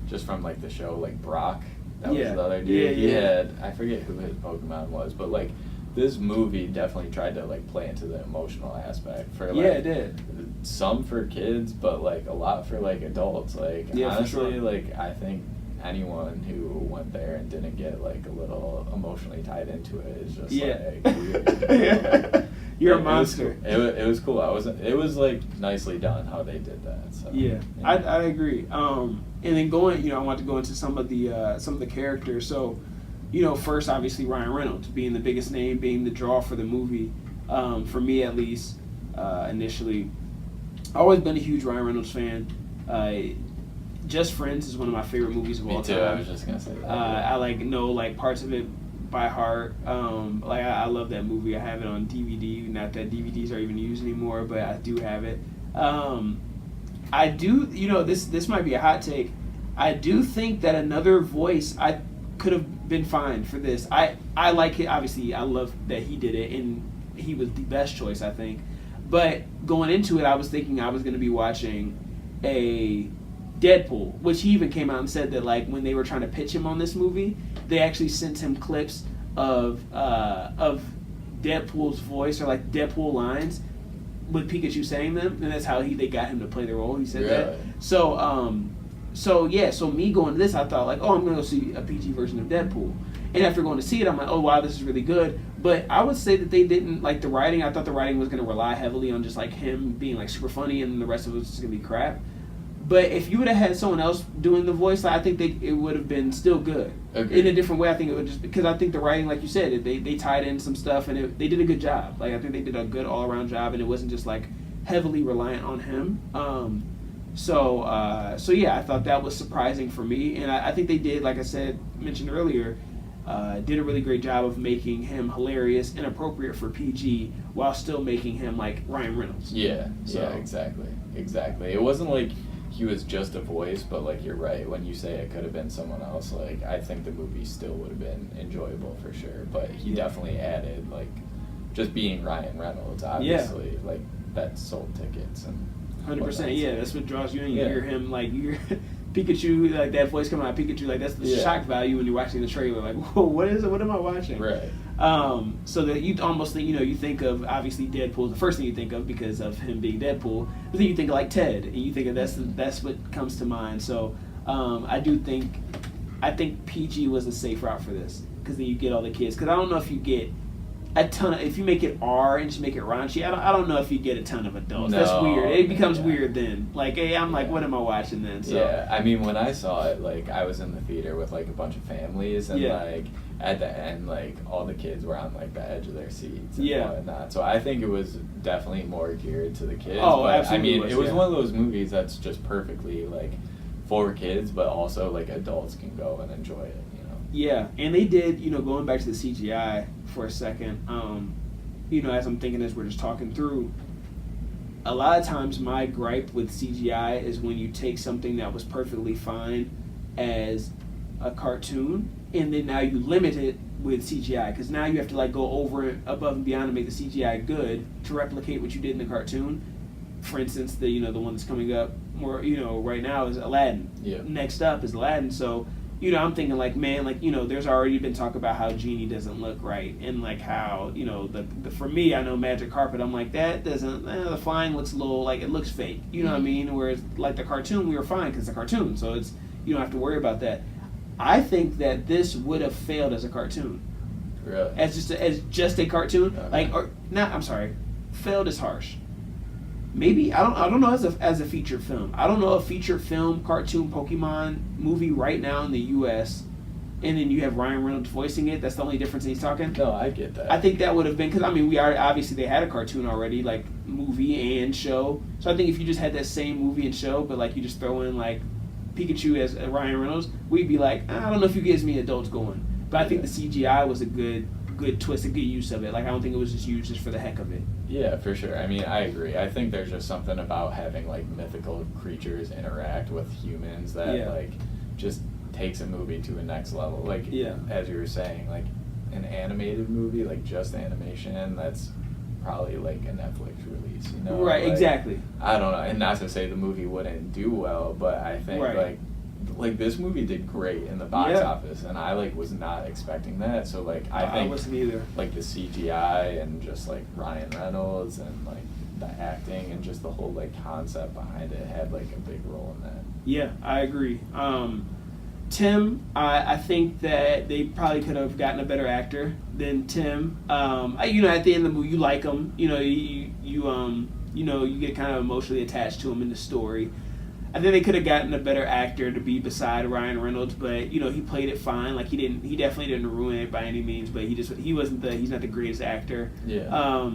just from like the show like Brock. That was the other dude. He had, I forget who his Pokemon was, but like this movie definitely tried to like play into the emotional aspect for like it did. Some for kids, but like a lot for like adults. Like honestly, for sure. like I think anyone who went there and didn't get like a little emotionally tied into it is just like weird. You're a monster. It was cool. It was like nicely done how they did that. So Yeah. I agree. And then going, I want to go into some of the characters. So, first obviously Ryan Reynolds being the biggest name, being the draw for the movie, for me at least, initially. I've always been a huge Ryan Reynolds fan. Just Friends is one of my favorite movies of all time. Me too. I was just gonna say that. I know parts of it by heart. I love that movie. I have it on DVD. Not that DVDs are even used anymore, but I do have it. I do. This might be a hot take. I do think that another voice I could have been fine for this. I like it. Obviously, I love that he did it, and he was the best choice, I think. But going into it, I was thinking I was going to be watching a Deadpool, which he even came out and said that when they were trying to pitch him on this movie, they actually sent him clips of Deadpool's voice or Deadpool lines with Pikachu saying them, and that's how they got him to play the role. He said that. So me going to this, I thought I'm going to go see a PG version of Deadpool. And after going to see it, I'm like, oh wow, this is really good. But I would say that they didn't like the writing. I thought the writing was going to rely heavily on just him being super funny, and the rest of it was just going to be crap. But if you would have had someone else doing the voice, I think it would have been still good. Agreed. In a different way. I think it would because I think the writing, like you said, they tied in some stuff, and they did a good job. I think they did a good all around job, and it wasn't just heavily reliant on him. So yeah, I thought that was surprising for me, and I think they did, like I mentioned earlier, did a really great job of making him hilarious and appropriate for PG while still making him like Ryan Reynolds. Yeah, exactly. It wasn't he was just a voice, but you're right when you say it could have been someone else. I think the movie still would have been enjoyable for sure, but he definitely added just being Ryan Reynolds, obviously, that sold tickets and 100%. Yeah, that's what draws you in. You hear him you hear Pikachu, that voice coming out of Pikachu, that's the shock value when you're watching the trailer. Whoa, what is it? What am I watching? Right. So that you almost think, you think of obviously Deadpool, the first thing you think of because of him being Deadpool, but then you think of Ted, and you think of that's what comes to mind. So I think PG was a safe route for this because then you get all the kids. Because I don't know if you get a ton of, if you make it R and just make it raunchy, I don't know if you get a ton of adults. No, that's weird. It becomes weird then. Hey, I'm what am I watching then? So. Yeah, I mean, when I saw it, I was in the theater with a bunch of families, and at the end, all the kids were on the edge of their seats and whatnot. So I think it was definitely more geared to the kids. Oh, but, absolutely. I mean, it was one of those movies that's just perfectly for kids, but also adults can go and enjoy it. Yeah, and they did, going back to the CGI for a second, as I'm thinking as we're just talking through, a lot of times my gripe with CGI is when you take something that was perfectly fine as a cartoon, and then now you limit it with CGI, because now you have to go over it above and beyond to make the CGI good to replicate what you did in the cartoon. For instance, the one that's coming up more, right now is Aladdin. Yeah. Next up is Aladdin, so... I'm thinking there's already been talk about how Genie doesn't look right, and how, the for me, I know Magic Carpet, I'm that doesn't, the flying looks a little, it looks fake, you know what I mean? Whereas, the cartoon, we were fine because it's a cartoon, so it's, you don't have to worry about that. I think that this would have failed as a cartoon. Really? As just a cartoon, Okay. Failed is harsh. Maybe I don't know as a feature film. I don't know a feature film cartoon Pokemon movie right now in the U.S. and then you have Ryan Reynolds voicing it. That's the only difference he's talking. No, I get that. I think that would have been because we are obviously they had a cartoon already, movie and show. So I think if you just had that same movie and show, but you just throw in Pikachu as Ryan Reynolds, we'd be I don't know if you gives me adults going. But I think the CGI was a good twist, a good use of it. I don't think it was just used just for the heck of it. Yeah, for sure. I mean, I agree. I think there's just something about having mythical creatures interact with humans that just takes a movie to a next level. As you were saying, an animated movie, just animation, that's probably a Netflix release, Right, exactly. I don't know, and not to say the movie wouldn't do well, but I think this movie did great in the box office, and I was not expecting that. So I think I wasn't either. The CGI and just Ryan Reynolds and the acting and just the whole concept behind it had a big role in that. Yeah, I agree. Tim, I think that they probably could have gotten a better actor than Tim. You know, at the end of the movie, you like him. You know, you get kind of emotionally attached to him in the story. I think they could have gotten a better actor to be beside Ryan Reynolds, but you know, he played it fine. Like he definitely didn't ruin it by any means, but he's not the greatest actor. Yeah.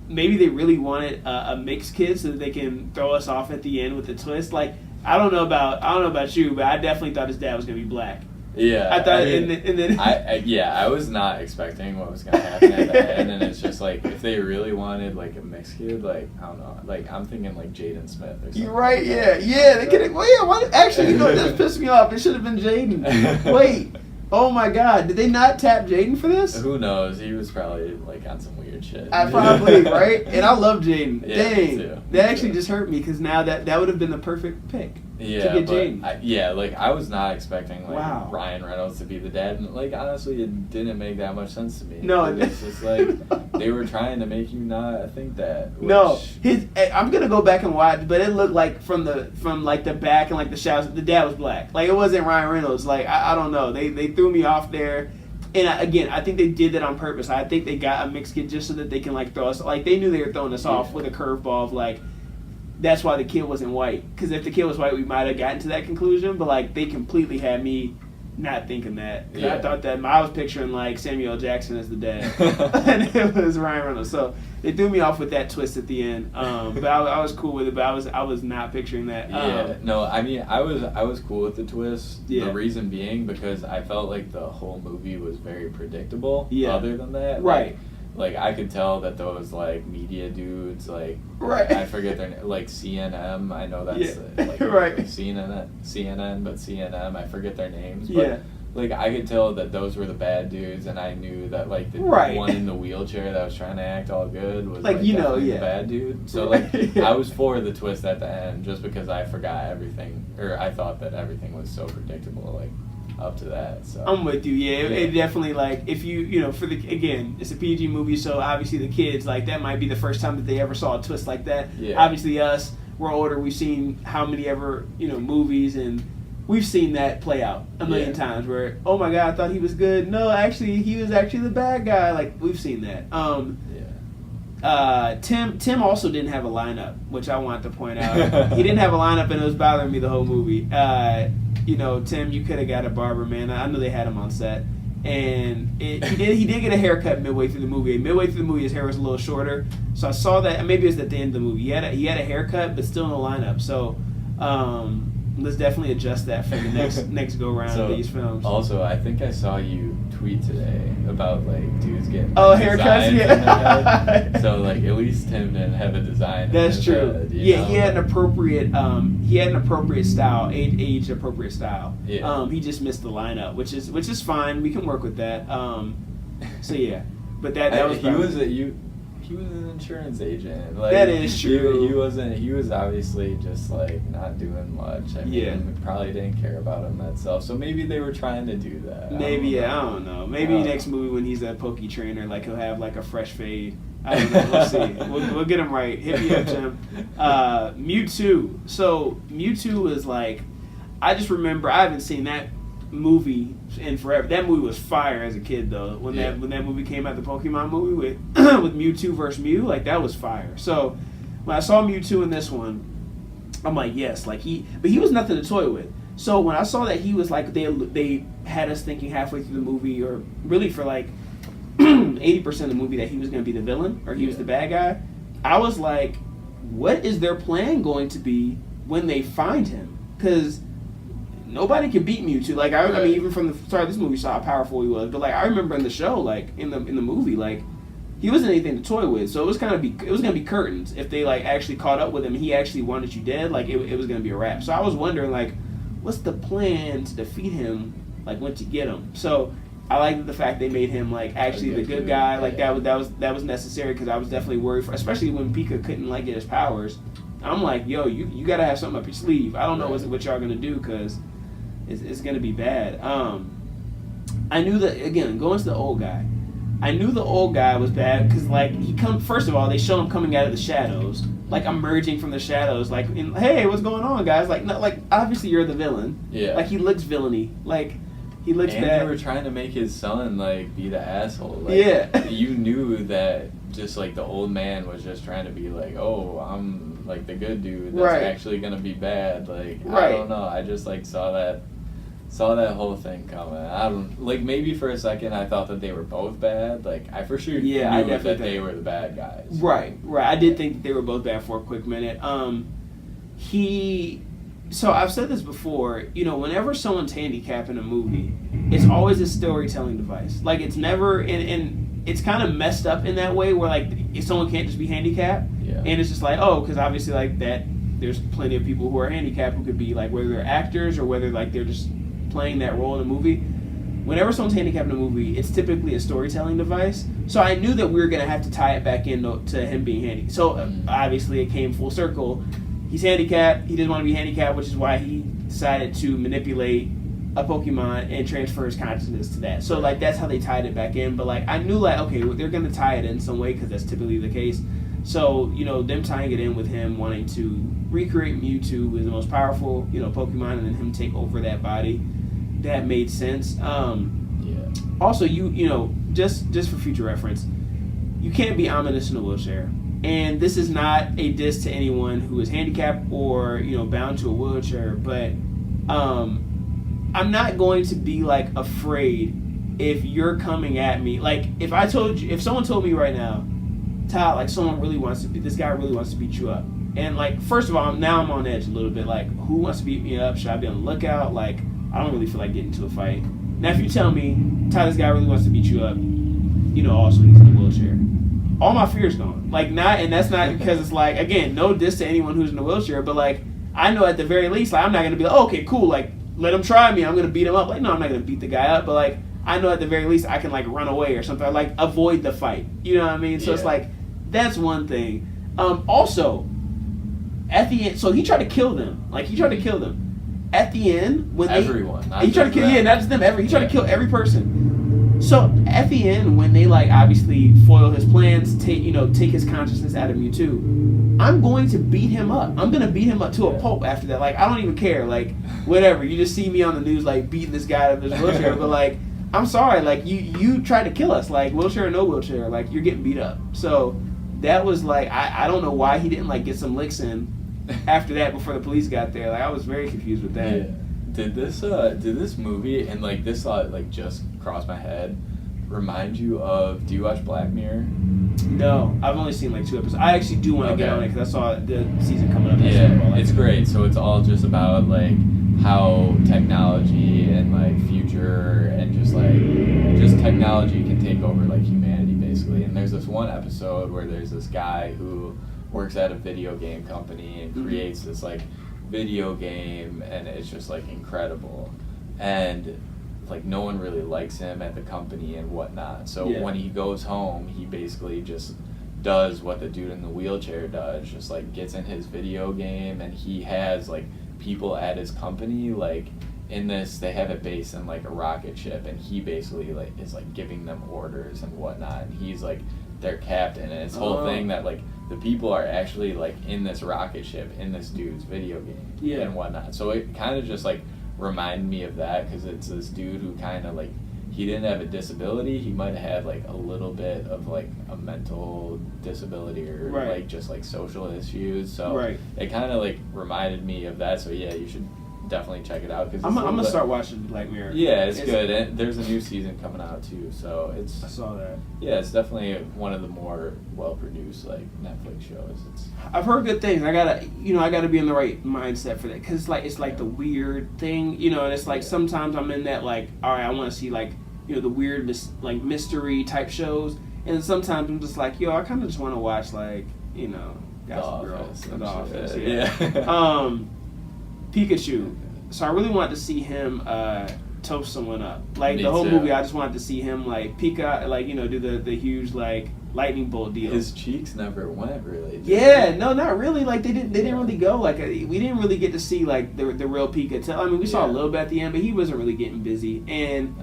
Maybe they really wanted a mixed kid so that they can throw us off at the end with the twist. Like I don't know about you, but I definitely thought his dad was gonna be black. Yeah, I thought, and then I was not expecting what was gonna happen at the end, and it's just like if they really wanted like a mixed kid, like I don't know, like I'm thinking like Jaden Smith or something. You're right, yeah, they could have. Well, yeah, why, actually, you know, this pissed me off. It should have been Jaden. Wait, oh my God, did they not tap Jaden for this? Who knows? He was probably like on some weird shit. I probably right, and I love Jaden. Yeah, me Dang, too. that actually just hurt me because now that would have been the perfect pick. Yeah, to get Jaden. Like I was not expecting like Wow. Ryan Reynolds to be the dad, and like honestly, it didn't make that much sense to me. No, it's just like they were trying to make you not think that. No, I'm gonna go back and watch, but it looked like from like the back and like the shots, the dad was black. Like it wasn't Ryan Reynolds. Like I don't know, they threw me off there. And I think they did that on purpose. I think they got a mixed kid just so that they can like throw us. Like they knew they were throwing us off with a curveball of like. That's why the kid wasn't white. Because if the kid was white, we might have gotten to that conclusion. But like they completely had me not thinking that. I thought that I was picturing like Samuel L. Jackson as the dad, and it was Ryan Reynolds. So they threw me off with that twist at the end. But I was cool with it. But I was not picturing that. No, I mean I was cool with the twist. Yeah. The reason being because I felt like the whole movie was very predictable. Yeah. Other than that, Right. Like I could tell that those like media dudes, like Right. I forget their name, like CNM. I know that's like right. CNN, but CNM. I forget their names. But, Yeah. Like I could tell that those were the bad dudes, and I knew that like the Right. one in the wheelchair that was trying to act all good was Like, you know, definitely yeah. the bad dude. So Right. like Yeah. I was for the twist at the end just because I forgot everything, or I thought that everything was so predictable. Like. Up to that, so I'm with you. Yeah, it definitely like if you know again, it's a PG movie, so obviously the kids like that might be the first time that they ever saw a twist like that. Yeah. Obviously us, we're older. We've seen how many ever movies, and we've seen that play out a million times. Where oh my God, I thought he was good. No, actually he was actually the bad guy. Like we've seen that. Tim also didn't have a lineup, which I wanted to point out. He didn't have a lineup, and it was bothering me the whole movie. Tim, you could have got a barber, man. I know they had him on set, and he did get a haircut midway through the movie. Midway through the movie, his hair was a little shorter, so I saw that. And maybe it was at the end of the movie. He had a haircut, but still no lineup. So let's definitely adjust that for the next go round of these films. Also, I think I saw you tweet today about like dudes getting haircuts. Yeah. So like at least Tim didn't have a design. That's true. Head, he had an appropriate style, age appropriate style. Yeah. He just missed the lineup, which is fine. We can work with that. So yeah, but that was he was an insurance agent. Like, that is true. He was obviously just like not doing much. I mean, probably didn't care about him that self. So maybe they were trying to do that. Maybe I don't know. Maybe next movie when he's a Poke trainer, like he'll have like a fresh fade. I don't know. We'll see. We'll get him right. Hit me up, Jim. Mewtwo. So Mewtwo was like, I just remember I haven't seen that movie in forever. That movie was fire as a kid though. When that movie came out, the Pokemon movie with with Mewtwo versus Mew, like that was fire. So when I saw Mewtwo in this one, I'm like, yes, like he was nothing to toy with. So when I saw that he was like they had us thinking halfway through the movie, or really for like 80% of the movie, that he was going to be the villain or he was the bad guy, I was like, what is their plan going to be when they find him? Because nobody can beat Mewtwo. Like I mean, even from the start of this movie, saw how powerful he was. But like I remember in the show, like in the movie, like he wasn't anything to toy with. So it was gonna be curtains if they like actually caught up with him and he actually wanted you dead. Like it was gonna be a wrap. So I was wondering like, what's the plan to defeat him? Like once you get him. So I liked the fact they made him like actually the good guy. Like that was necessary, because I was definitely worried for, especially when Pika couldn't like get his powers. I'm like, yo, you gotta have something up your sleeve. I don't know what y'all gonna do, because it's gonna be bad. I knew that, again, going to the old guy, I knew the old guy was bad because like first of all, they show him coming out of the shadows, like emerging from the shadows, like hey, what's going on, guys? Like no, like obviously you're the villain. Yeah. Like he looks villainy. Like he looks and bad. they were trying to make his son like be the asshole. Like, yeah. You knew that just like the old man was just trying to be like, oh, I'm like the good dude that's actually gonna be bad. Like I don't know. I just like saw that whole thing coming. I don't like maybe for a second I thought that they were both bad. Like I for sure knew that they were the bad guys. Right. I did think that they were both bad for a quick minute. So I've said this before, you know, whenever someone's handicapped in a movie, it's always a storytelling device. Like it's never and it's kind of messed up in that way where like if someone can't just be handicapped and it's just like, oh, because obviously like that there's plenty of people who are handicapped who could be like whether they're actors or whether like they're just playing that role in a movie. Whenever someone's handicapped in a movie, it's typically a storytelling device. So I knew that we were going to have to tie it back in to him being handicapped. So obviously it came full circle. He's handicapped. He didn't want to be handicapped, which is why he decided to manipulate a Pokemon and transfer his consciousness to that. So like that's how they tied it back in. But like I knew like okay, they're going to tie it in some way because that's typically the case. So you know them tying it in with him wanting to recreate Mewtwo, who is the most powerful Pokemon, and then him take over that body. That made sense. Also, you know, just for future reference, you can't be ominous in a wheelchair. And this is not a diss to anyone who is handicapped or bound to a wheelchair. But I'm not going to be like afraid if you're coming at me. Like if someone told me right now, Todd, like this guy really wants to beat you up. And like first of all, now I'm on edge a little bit. Like who wants to beat me up? Should I be on the lookout? Like I don't really feel like getting into a fight. Now, if you tell me, Todd, this guy really wants to beat you up, also he's in a wheelchair. All my fear's gone. Like, and that's not because it's like, again, no diss to anyone who's in a wheelchair, but like, I know at the very least, like, I'm not going to be like, oh, okay, cool, like, let him try me, I'm going to beat him up. Like, no, I'm not going to beat the guy up, but like, I know at the very least I can like run away or something, or like avoid the fight. You know what I mean? So it's like, that's one thing. Also, at the end, so he tried to kill them. At the end, when everyone, he tried to kill, not just them, he tried to kill every person. So at the end, when they like obviously foil his plans, take his consciousness out of Mewtwo, I'm going to beat him up. I'm gonna beat him up to a pulp after that. Like I don't even care. Like whatever. You just see me on the news like beating this guy out of his wheelchair, but like I'm sorry. Like you tried to kill us. Like wheelchair or no wheelchair, like you're getting beat up. So that was like I don't know why he didn't like get some licks in after that before the police got there. Like I was very confused with that. Yeah. Did this movie and like this thought like just crossed my head remind you of, do you watch Black Mirror? No, I've only seen like 2 episodes. I actually do want to get on it because I saw the season coming up. Yeah, it's great. So it's all just about like how technology and like future and just technology can take over like humanity basically. And there's this one episode where there's this guy who works at a video game company and creates this like video game, and it's just like incredible, and like no one really likes him at the company and whatnot. So when he goes home, he basically just does what the dude in the wheelchair does, just like gets in his video game, and he has like people at his company like in this, they have it based in like a rocket ship, and he basically like is like giving them orders and whatnot, and he's like their captain, and it's whole thing that like the people are actually like in this rocket ship in this dude's video game and whatnot. So it kind of just like reminded me of that because it's this dude who kind of like he didn't have a disability. He might have had like a little bit of like a mental disability or like just like social issues. So it kind of like reminded me of that. So yeah, you should definitely check it out. Cause I'm gonna start watching Black Mirror. Yeah, it's good. And there's a new season coming out too, so I saw that. Yeah, it's definitely one of the more well-produced like Netflix shows. I've heard good things. I gotta be in the right mindset for that because it's like the weird thing, and it's like sometimes I'm in that like, all right, I want to see like the weird mystery type shows, and sometimes I'm just like, I kind of just want to watch like Gossip Girl, The Office, Pikachu. So I really wanted to see him toast someone up. Like the whole movie, I just wanted to see him like Pika, like do the huge like lightning bolt deal. His cheeks never went really. No, not really. Like they didn't really go. Like we didn't really get to see like the real Pika. I mean, we saw a little bit at the end, but he wasn't really getting busy. And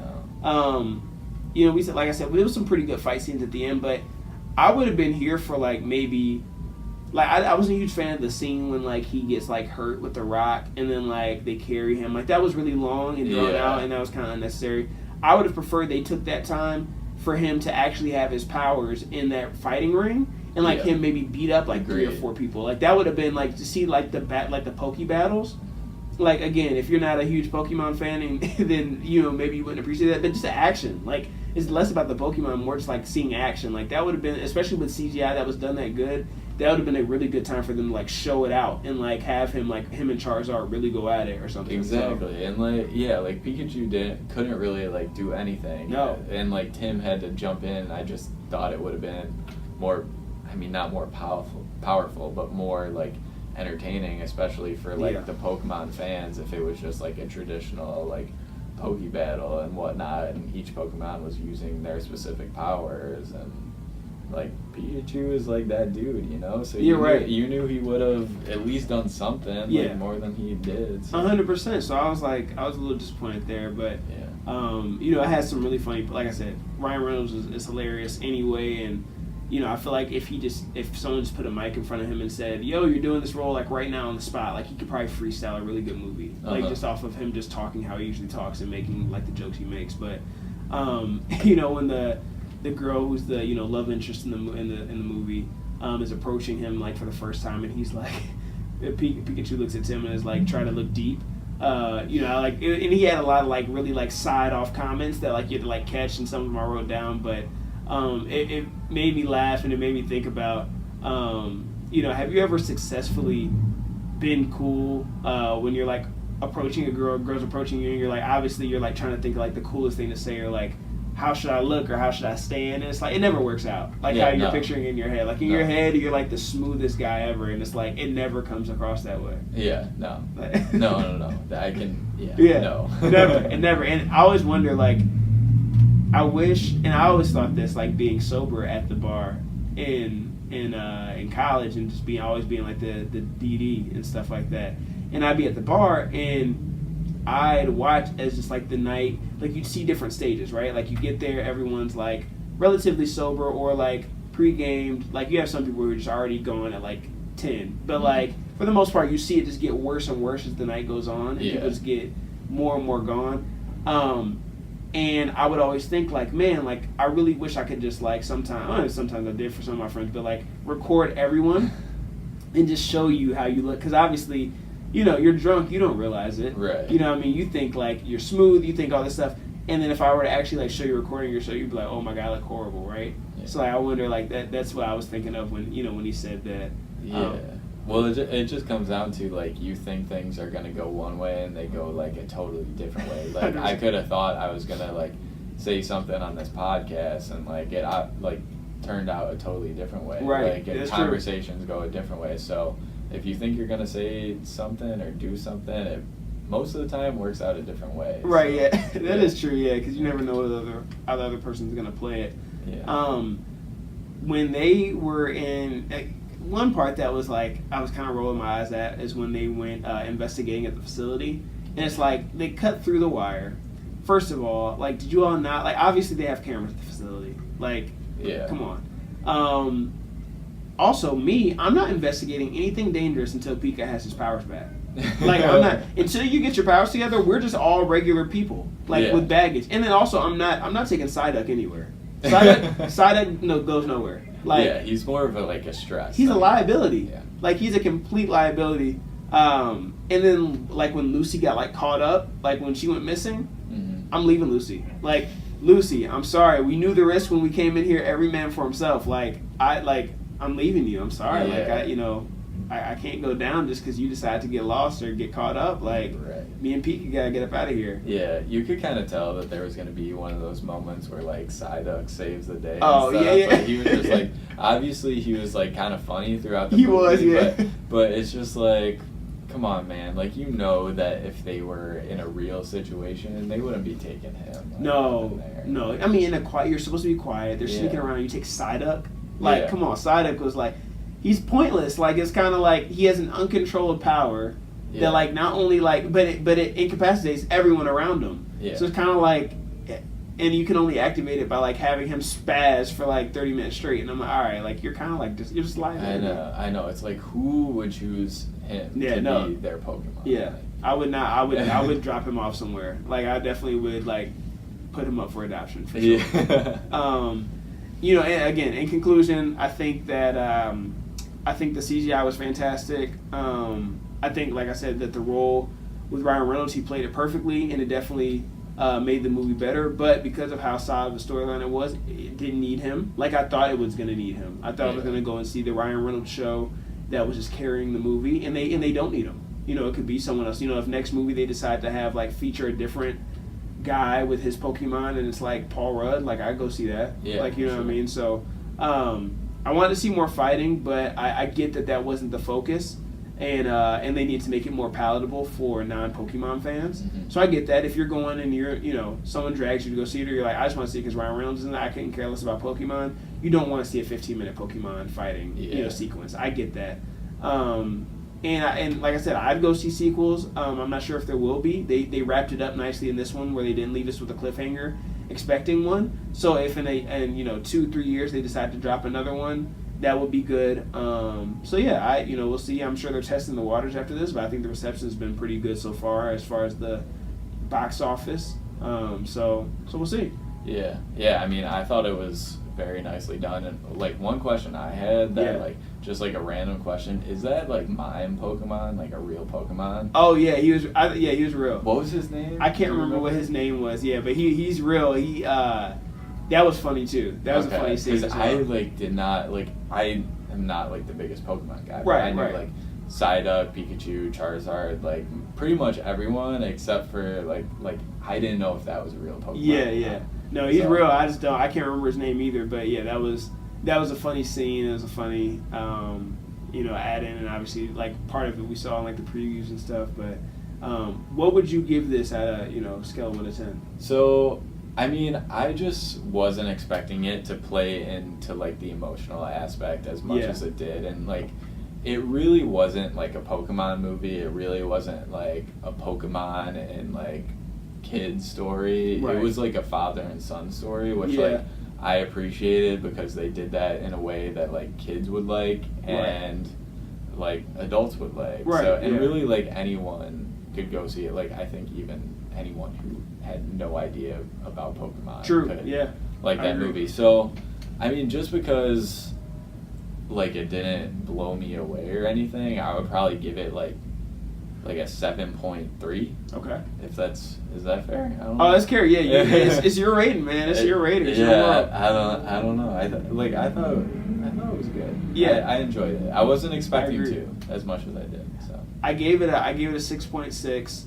you know, we said, like I said, there was some pretty good fight scenes at the end, but I would have been here for like maybe, like I wasn't a huge fan of the scene when like he gets like hurt with the rock and then like they carry him. Like that was really long and drawn out, and that was kind of unnecessary. I would have preferred they took that time for him to actually have his powers in that fighting ring and like him maybe beat up like 3 or 4 people. Like that would have been like to see like the Poke battles. Like again, if you're not a huge Pokemon fan, and then you know maybe you wouldn't appreciate that, but just the action, like it's less about the Pokemon, more just like seeing action. Like that would have been, especially with CGI that was done that good, that would have been a really good time for them to like show it out and like have him and Charizard really go at it or something. Exactly, so, and like like Pikachu couldn't really like do anything. No, and like Tim had to jump in. I just thought it would have been more, I mean not more powerful, but more like entertaining, especially for like the Pokemon fans, if it was just like a traditional like Poke battle and whatnot, and each Pokemon was using their specific powers, and like Pikachu is like that dude, you know. So you knew he would have at least done something, like more than he did. 100%. So I was a little disappointed there, but you know, I had some really funny. Like I said, Ryan Reynolds is hilarious anyway, and you know, I feel like if someone just put a mic in front of him and said, "Yo, you're doing this role like right now on the spot," like he could probably freestyle a really good movie, like just off of him just talking how he usually talks and making like the jokes he makes. But you know, when the girl who's the love interest in the movie is approaching him like for the first time, and he's like, Pikachu looks at Tim and is like trying to look deep. You know, like, and he had a lot of like really like side off comments that like you had to like catch, and some of them I wrote down, but. It made me laugh, and it made me think about, you know, have you ever successfully been cool when you're like approaching a girl's approaching you, and you're like, obviously you're like trying to think of like the coolest thing to say, or like, how should I look, or how should I stand? And it's like, it never works out. Like how you're picturing in your head. Like in your head, you're like the smoothest guy ever, and it's like, it never comes across that way. Yeah, no. No. I can, no. It never. And I always wonder, like, I wish, and I always thought this, like being sober at the bar in college, and just always being like the DD and stuff like that. And I'd be at the bar, and I'd watch as just like the night, like you'd see different stages, right? Like you get there, everyone's like relatively sober or like pre-gamed. Like you have some people who are just already going at like 10, but like for the most part, you see it just get worse and worse as the night goes on, and people just get more and more gone. And I would always think, like, man, like, I really wish I could just, like, sometimes I did for some of my friends, but, like, record everyone and just show you how you look. Because obviously, you know, you're drunk, you don't realize it. Right. You know what I mean? You think, like, you're smooth, you think all this stuff. And then if I were to actually, like, show you recording your show, you'd be like, oh, my God, I look horrible, right? Yeah. So, like, I wonder, like, that's what I was thinking of when he said that. Yeah. Well, it just comes down to, like, you think things are going to go one way and they go, like, a totally different way. Like, I could have thought I was going to, like, say something on this podcast and, like, it, like, turned out a totally different way. Right. Like, conversations go a different way. So, if you think you're going to say something or do something, it most of the time works out a different way. Right, so, yeah. That is true, yeah, because you never know how the other person's going to play it. Yeah. When they were in... one part that was like I was kind of rolling my eyes at is when they went investigating at the facility, and it's like they cut through the wire. First of all, like, did you all not, like, obviously they have cameras at the facility, like, come on. Also, I'm not investigating anything dangerous until Pika has his powers back. Like, I'm not, until you get your powers together, we're just all regular people, like, with baggage. And then also, I'm not taking Psyduck anywhere. Psyduck goes nowhere. Like, he's more of a stress. He's a liability. Yeah. Like, he's a complete liability. And then, like, when Lucy got, like, caught up, like, when she went missing, I'm leaving Lucy. Like, Lucy, I'm sorry. We knew the risk when we came in here, every man for himself. Like, I'm leaving you. I'm sorry. Yeah. Like, I can't go down just because you decide to get lost or get caught up. Like, me and Pete gotta get up out of here. Yeah, you could kind of tell that there was going to be one of those moments where, like, Psyduck saves the day. Oh, yeah. But he was just, like, obviously he was, like, kind of funny throughout the movie. He was, yeah. But it's just, like, come on, man. Like, you know that if they were in a real situation, they wouldn't be taking him. Like, no. I mean, you're supposed to be quiet. They're sneaking around. You take Psyduck. Like, come on. Psyduck was, like... He's pointless. Like, it's kind of like he has an uncontrolled power that, like, not only, like, but it incapacitates everyone around him. Yeah. So it's kind of like, and you can only activate it by like having him spaz for like 30 minutes straight. And I'm like, all right, like you're kind of like you're just lying. I know. It's like who would choose him to be their Pokemon? Yeah, I would not. I would drop him off somewhere. Like I definitely would like put him up for adoption for sure. Yeah. You know, and again, in conclusion, I think that I think the CGI was fantastic. I think, like I said, that the role with Ryan Reynolds, he played it perfectly, and it definitely made the movie better. But because of how solid the storyline it was, it didn't need him. Like I thought it was going to need him. I thought I was going to go and see the Ryan Reynolds show that was just carrying the movie, and they don't need him. You know, it could be someone else. You know, if next movie they decide to have like feature a different guy with his Pokemon, and it's like Paul Rudd, like I'd go see that. Yeah, like you know sure. what I mean. So I wanted to see more fighting, but I get that wasn't the focus. And they need to make it more palatable for non-Pokemon fans. Mm-hmm. So I get that. If you're going and someone drags you to go see it, or you're like, I just want to see it because Ryan Reynolds is in it, I couldn't care less about Pokemon. You don't want to see a 15-minute Pokemon fighting sequence. I get that. And like I said, I'd go see sequels. I'm not sure if there will be. They wrapped it up nicely in this one where they didn't leave us with a cliffhanger expecting one. So if in 2-3 years they decide to drop another one, that would be good. So yeah, we'll see. I'm sure they're testing the waters after this, but I think the reception has been pretty good so far as the box office. So we'll see. Yeah. I mean, I thought it was very nicely done. And like one question I had that like just like a random question, is that like mime Pokemon, like a real Pokemon? Oh yeah, he was real. What was his name? I can't remember what his name was. Yeah, but he's real. He that was funny too. That was a funny scene. Because I did not I am not like the biggest Pokemon guy. Right. I knew like Psyduck, Pikachu, Charizard, like pretty much everyone except for like I didn't know if that was a real Pokemon. Yeah. No, he's real. I can't remember his name either. But yeah, that was a funny scene. It was a funny add in, and obviously like part of it we saw in like the previews and stuff. But what would you give this at a scale of 1 to 10? So. I mean, I just wasn't expecting it to play into, like, the emotional aspect as much as it did. And, like, it really wasn't, like, a Pokemon movie. It really wasn't, like, a Pokemon and, like, kid story. Right. It was, like, a father and son story, which, like, I appreciated because they did that in a way that, like, kids would like and, like, adults would like. Right, So, and really, like, anyone could go see it. Like, I think even anyone who had no idea about Pokemon could like that movie. So, I mean, just because like it didn't blow me away or anything, I would probably give it like a 7.3. Okay. Is that fair? I don't know. Oh, that's fair. Yeah, it's your rating, man. It's your rating. It's your world. I don't know. I thought it was good. Yeah, I enjoyed it. I wasn't expecting to as much as I did. So I gave it a 6.6.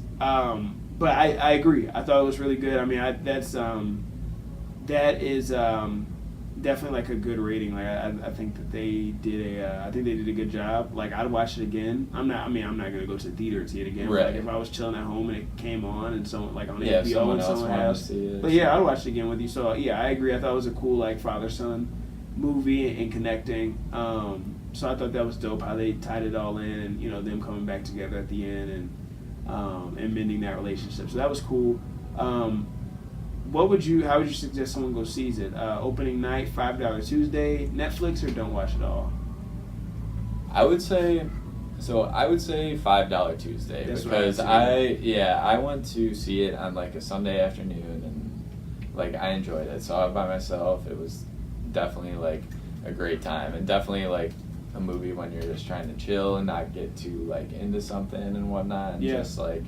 But I agree. I thought it was really good. I mean, that is definitely like a good rating. Like I think that they did a good job. Like I'd watch it again. I'm not gonna go to the theater and see it again. Right. Like if I was chilling at home and it came on and someone like on HBO someone and someone has. to see it. But yeah, I'd watch it again with you. So yeah, I agree. I thought it was a cool like father-son movie and connecting. So I thought that was dope how they tied it all in and them coming back together at the end and mending that relationship. So that was cool. How would you suggest someone go see it? Opening night, $5 Tuesday, Netflix, or don't watch it all? I would say $5 Tuesday. That's because I went to see it on like a Sunday afternoon and like I enjoyed it. Saw it by myself. It was definitely like a great time and definitely like a movie when you're just trying to chill and not get too like into something and whatnot and just like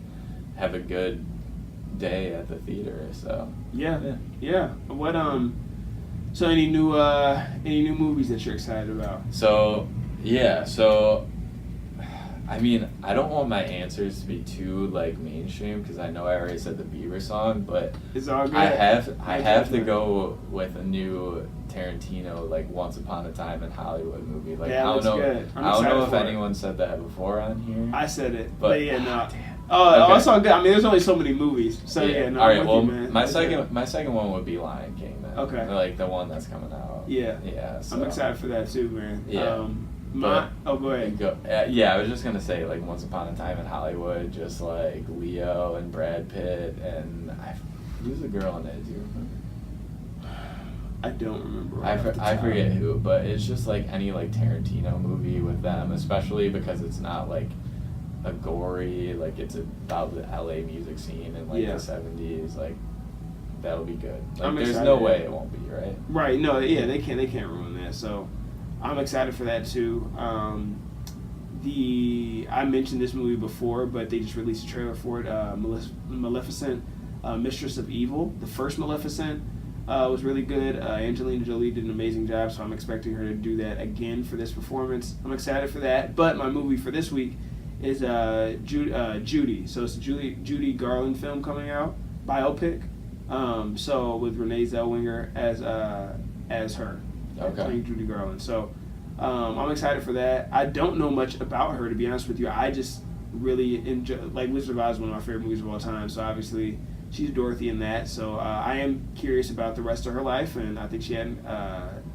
have a good day at the theater. So yeah. What so any new movies that you're excited about? So I mean, I don't want my answers to be too like mainstream because I know I already said the Bieber song, but it's all good. I have to go with a new Tarantino like Once Upon a Time in Hollywood movie. Like I don't know if anyone said that before on here. I said it, but yeah, no. Damn. Oh, it's all good. I mean, there's only so many movies, so no. All right, well, man. my second one would be Lion King, man. Okay. Like the one that's coming out. Yeah. So. I'm excited for that too, man. Yeah. Go ahead. I was just gonna say like Once Upon a Time in Hollywood, just like Leo and Brad Pitt and who's the girl in it? Do you remember? I don't remember. I forget who, but it's just like any like Tarantino movie with them, especially because it's not like a gory, like it's about the LA music scene in like the 70s, like that'll be good. Like there's no way it won't be, right? Right, no, yeah, they can't ruin that. So I'm excited for that too. I mentioned this movie before, but they just released a trailer for it. Maleficent, Mistress of Evil. The first Maleficent was really good. Angelina Jolie did an amazing job, so I'm expecting her to do that again for this performance. I'm excited for that. But my movie for this week is Judy. So it's a Judy Garland film coming out, biopic. So with Renee Zellweger as her, playing Judy Garland. So I'm excited for that. I don't know much about her, to be honest with you. I just really enjoy, like, Wizard of Oz is one of my favorite movies of all time. So obviously she's Dorothy in that. So I am curious about the rest of her life, and I think she had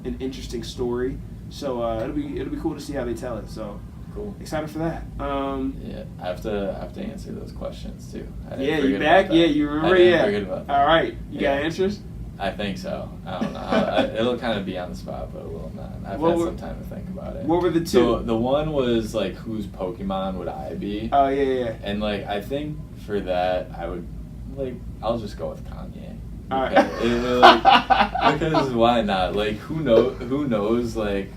an interesting story. So it'll be cool to see how they tell it. So. Cool. Excited for that. Yeah, I have to answer those questions too. Yeah, you back? Yeah, you remember? Yeah. Forget about that. All right, you got answers? I think so. I don't know. It'll kind of be on the spot, but it will not. I've had some time to think about it. What were the two? So the one was like, whose Pokemon would I be? Oh yeah. And like, I think for that, I would I'll just go with Kanye. All right. Because why not? Like, who knows like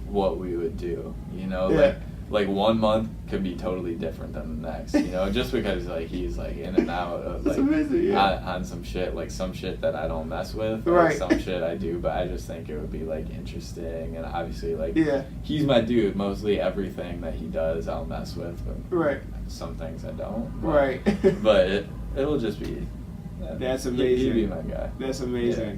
what we would do? You know, like 1 month could be totally different than the next, you know, just because like he's like in and out of like amazing, on some shit, like some shit that I don't mess with, or some shit I do, but I just think it would be like interesting, and obviously like he's my dude. Mostly everything that he does I'll mess with, but some things I don't. But, but it'll just be. That's amazing. He'd be my guy. That's amazing. Yeah.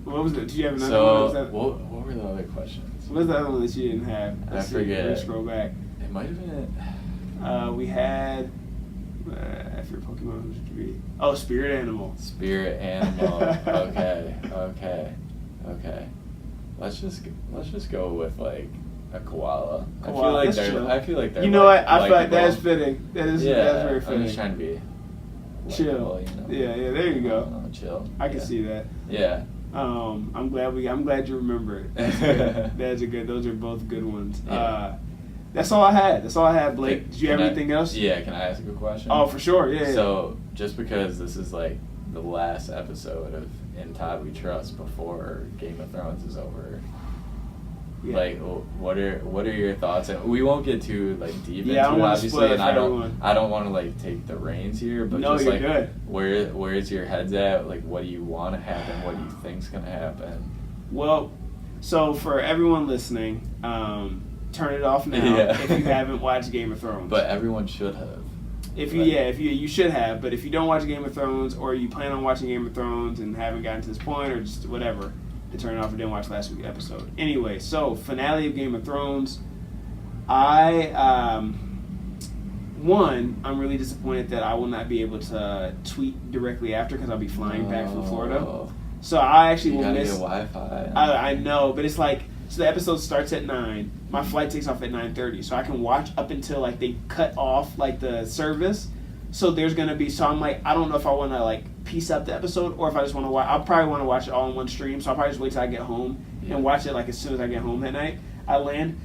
What was it? Did you have another one? So what were the other questions? What's the other one that you didn't have? I forget. Let's scroll back. It might have been. We had. After Pokemon, who should be? Oh, Spirit Animal. Spirit Animal. Okay. Let's just go with like a koala. I feel like they're. You know what? I feel like likeable. that's fitting. That's very fitting. I'm just trying to be. Chill. You know? Yeah. There you go. Chill. I can see that. Yeah. I'm glad you remember it. That's good. Those are both good ones. Yeah. That's all I had. Blake. Did you have anything else? Yeah. Can I ask a question? Oh, for sure. Yeah. So just because this is like the last episode of In Todd We Trust before Game of Thrones is over. Yeah. Like, what are your thoughts? And we won't get too like deep into it, obviously, and I don't want to like take the reins here, but just like good. where's your head's at? Like, what do you want to happen? What do you think's gonna happen? Well, so for everyone listening, turn it off now if you haven't watched Game of Thrones. But everyone should have. If you should have, but if you don't watch Game of Thrones, or you plan on watching Game of Thrones and haven't gotten to this point, or just whatever, to turn it off or didn't watch last week's episode. Anyway, so finale of Game of Thrones. I'm really disappointed that I will not be able to tweet directly after because I'll be flying back from Florida. So I actually will miss. You gotta get Wi-Fi. I know, but it's like, so the episode starts at 9. My flight takes off at 9:30, so I can watch up until like they cut off like the service. So there's gonna be, so I'm like, I don't know if I want to like piece up the episode or if I just want to watch. I'll probably want to watch it all in one stream. So I'll probably just wait till I get home and watch it like as soon as I get home that night. I land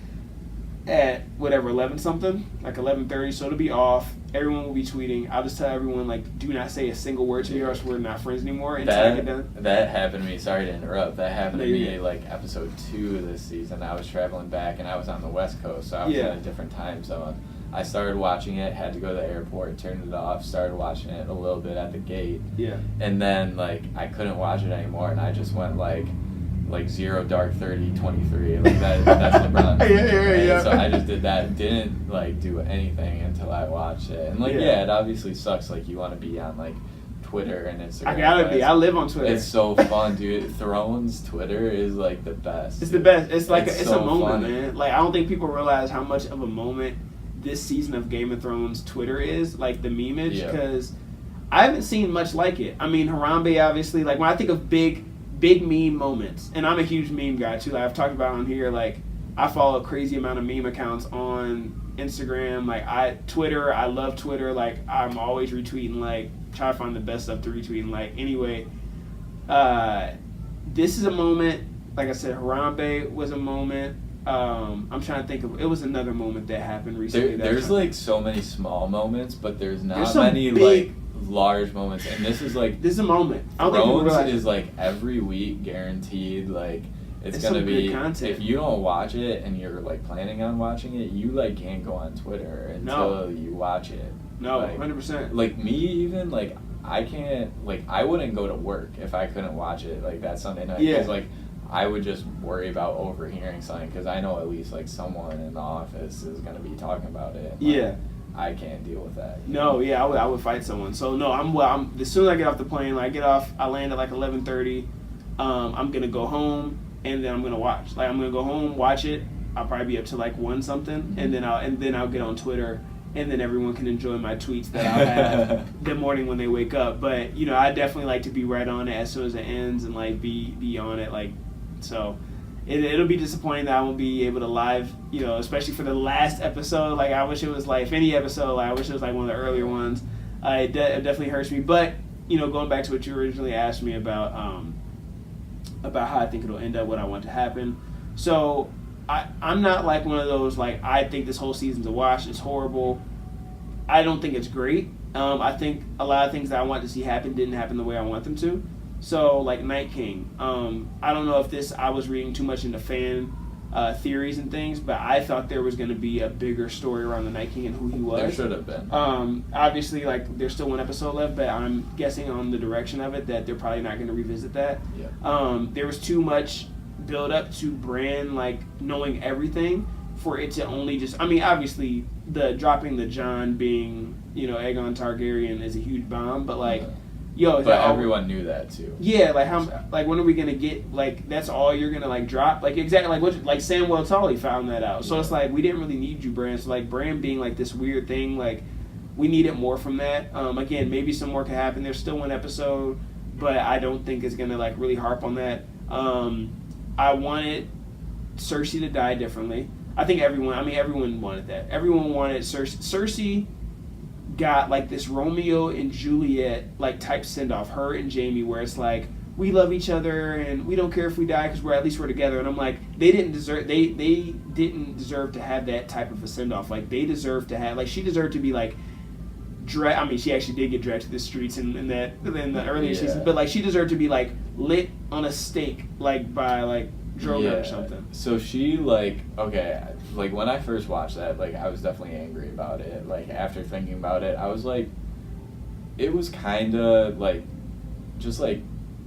at whatever 11 something, like 11:30. So it'll be off. Everyone will be tweeting. I'll just tell everyone like, do not say a single word to me, or else we're not friends anymore. Until I get done. That happened to me. Sorry to interrupt. That happened to me like episode 2 of this season. I was traveling back and I was on the West Coast, so I was in a different time zone. I started watching it, had to go to the airport, turned it off, started watching it a little bit at the gate. Yeah. And then like I couldn't watch it anymore, and I just went like 0 dark 30 23. Like that's LeBron. Yeah. So I just did that. Didn't like do anything until I watched it. And like it obviously sucks. Like you want to be on like Twitter and Instagram. I gotta be. I live on Twitter. It's so fun, dude. Thrones Twitter is like the best. It's the best. It's like it's so a moment, man. Like I don't think people realize how much of a moment this season of Game of Thrones Twitter is, like the memeage, because I haven't seen much like it. I mean, Harambe obviously, like when I think of big meme moments, and I'm a huge meme guy too, like I've talked about on here, like I follow a crazy amount of meme accounts on Instagram, Twitter, I love Twitter, like I'm always retweeting, like try to find the best stuff to retweet, and like anyway, this is a moment. Like I said, Harambe was a moment. I'm trying to think of. It was another moment that happened recently. There's like so many small moments, but there's not some many big, like large moments. And this is like this is a moment. I don't think people Thrones realize is like every week guaranteed. Like it's It's gonna some be good content. if you don't watch it and you're like planning on watching it, you like can't go on Twitter until you watch it. No, Like, 100%. Like me, even like I can't like I wouldn't go to work if I couldn't watch it like that Sunday night. Yeah. Because like I would just worry about overhearing something because I know at least like someone in the office is gonna be talking about it. And, like, Yeah. I can't deal with that. No, yeah, I would fight someone. So no, I'm as soon as I get off the plane, like I get off, I land at like 11:30. I'm gonna go home and then I'm gonna watch. Like I'm gonna go home, watch it. I'll probably be up to like 1 something, and then I'll get on Twitter, and then everyone can enjoy my tweets that I'll have the morning when they wake up. But you know, I definitely like to be right on it as soon as it ends and like be on it. Like so. It'll be disappointing that I won't be able to live, you know, especially for the last episode. Like, I wish it was, like, if any episode, like, I wish it was, like, one of the earlier ones. It definitely hurts me. But, you know, going back to what you originally asked me about how I think it'll end up, what I want to happen. So, I'm not, like, one of those, like, I think this whole season's a wash. It's horrible. I don't think it's great. I think a lot of things that I want to see happen didn't happen the way I want them to. So, like Night King, I don't know if I was reading too much into fan theories and things, but I thought there was going to be a bigger story around the Night King and who he was. There should have been. Obviously, like, there's still 1 episode left, but I'm guessing on the direction of it that they're probably not going to revisit that. Yeah. There was too much build up to Bran, like, knowing everything for it to only just... I mean, obviously, dropping the Jon being, you know, Aegon Targaryen is a huge bomb, but, like... Yo, but everyone knew that too. Yeah, like when are we gonna get like that's all you're gonna like drop like exactly like Samwell Tully found that out. So it's like we didn't really need you, Bran. So like Bran being like this weird thing, like we needed more from that. Again, maybe some more could happen. There's still 1 episode, but I don't think it's gonna like really harp on that. I wanted Cersei to die differently. I think everyone wanted that. Everyone wanted Cersei got like this Romeo and Juliet like type send off, her and Jaime, where it's like we love each other and we don't care if we die because we're together. And I'm like, they didn't deserve to have that type of a send off. Like they deserve to have she deserved to be like I mean, she actually did get dragged to the streets in the earlier season, but like she deserved to be like lit on a stake like by like Drogon or something. So she like like when I first watched that, like I was definitely angry about it. Like after thinking about it, I was like, it was kind of like, just like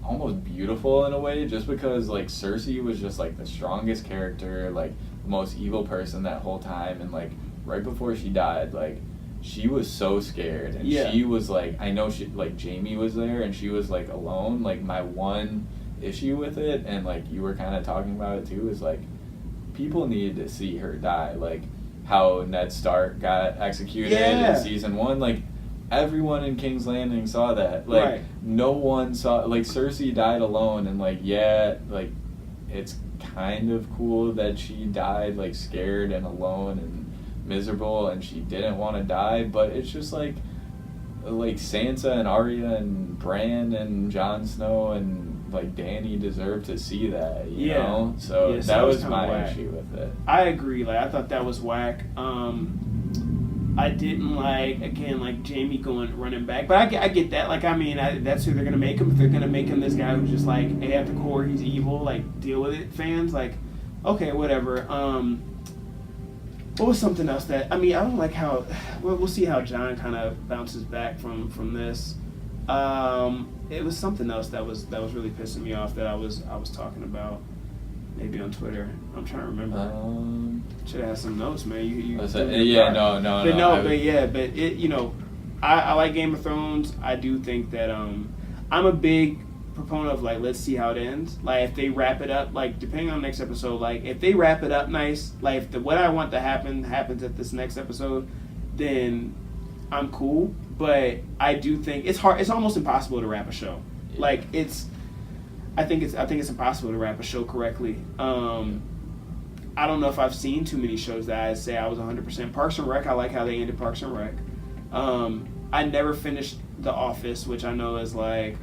almost beautiful in a way, just because like Cersei was just like the strongest character, like the most evil person that whole time, and like right before she died, like she was so scared, and she was like, I know she like Jaime was there, and she was like alone. Like my one issue with it, and like you were kind of talking about it too, is like people needed to see her die, like how Ned Stark got executed in season 1. Like everyone in King's Landing saw that. Like no one saw like Cersei died alone, and like like it's kind of cool that she died like scared and alone and miserable, and she didn't want to die, but it's just like Sansa and Arya and Bran and Jon Snow and like Dany deserved to see that, you know? So that was my issue with it. I agree. Like I thought that was whack. I didn't like Jaime running back, but I get that. Like I mean, that's who they're gonna make him. If they're gonna make him this guy who's just like, hey, at the core he's evil. Like deal with it, fans. Like okay, whatever. What was something else that I don't like how we'll see how Jon kind of bounces back from this. It was something else that was really pissing me off that I was talking about, maybe on Twitter. I'm trying to remember. Should have had some notes, man. You but it, you know, I like Game of Thrones. I do think that I'm a big proponent of like let's see how it ends. Like if they wrap it up, like depending on the next episode, like if they wrap it up nice, like if what I want to happen happens at this next episode, then I'm cool. But I do think it's hard. It's almost impossible to wrap a show. Like I think it's impossible to wrap a show correctly. I don't know if I've seen too many shows that I say I was 100%. Parks and Rec. I like how they ended Parks and Rec. I never finished The Office, which I know is like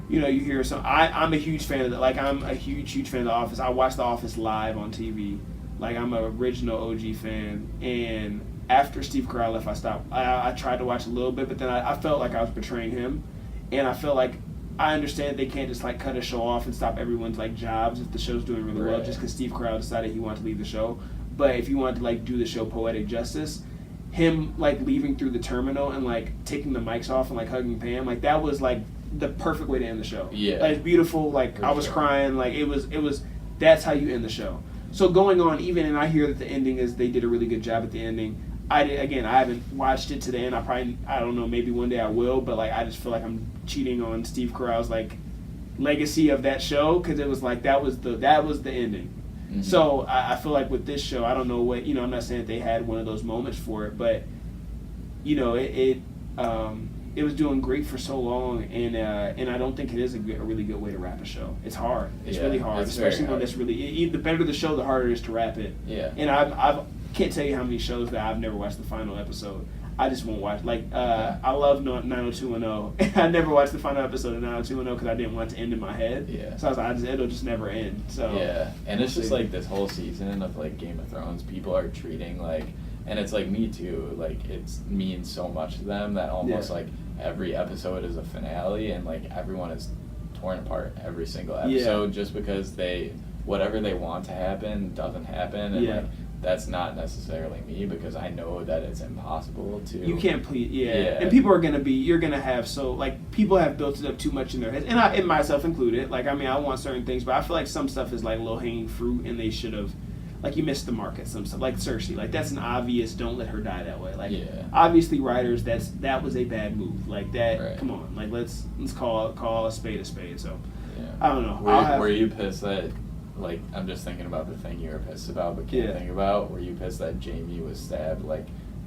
you know, you hear some. I'm a huge fan of that. Like, I'm a huge fan of The Office. I watch The Office live on TV. Like, I'm an original OG fan. And after Steve Carell left, I stopped. I tried to watch a little bit, but then I felt like I was betraying him. And I felt like I understand they can't just, like, cut a show off and stop everyone's, like, jobs if the show's doing really well just because Steve Carell decided he wanted to leave the show. But if you wanted to, like, do the show poetic justice, him, like, leaving through the terminal and, like, taking the mics off and, like, hugging Pam, like, that was, like, the perfect way to end the show. Yeah. Like, it's beautiful. Like, I was crying. Like, it was, that's how you end the show. So going on, even, and I hear that the ending is, they did a really good job at the ending. I haven't watched it to the end. I don't know, maybe one day I will, but, like, I just feel like I'm cheating on Steve Carell's, like, legacy of that show, because it was, like, that was the ending. Mm-hmm. So I feel like with this show, I don't know what, you know, I'm not saying that they had one of those moments for it, but, you know, it was doing great for so long, and I don't think it is a really good way to wrap a show. It's hard. It's really hard, especially when it's really. The better the show, the harder it is to wrap it. Yeah. And I can't tell you how many shows that I've never watched the final episode. I just won't watch. Like, I love 90210. I never watched the final episode of 90210 because I didn't want it to end in my head. Yeah. So I was like, it'll just never end. So yeah, and it's just like this whole season of, like, Game of Thrones, people are treating, like, and it's like me too. Like, it means so much to them that almost like every episode is a finale, and, like, everyone is torn apart every single episode just because whatever they want to happen doesn't happen, and like, that's not necessarily me, because I know that it's impossible to. You can't please, and people are gonna be. You're gonna have people have built it up too much in their heads, and myself included. Like, I mean, I want certain things, but I feel like some stuff is like low hanging fruit, and they should have. Like, you missed the mark at some stuff, like Cersei. Like, that's an obvious. Don't let her die that way. Like, obviously, writers, that was a bad move. Like that. Right. Come on. Like, let's call a spade a spade. So, I don't know. Were you pissed that? Like, I'm just thinking about the thing you were pissed about, but can't think about. Were you pissed that Jamie was stabbed, like,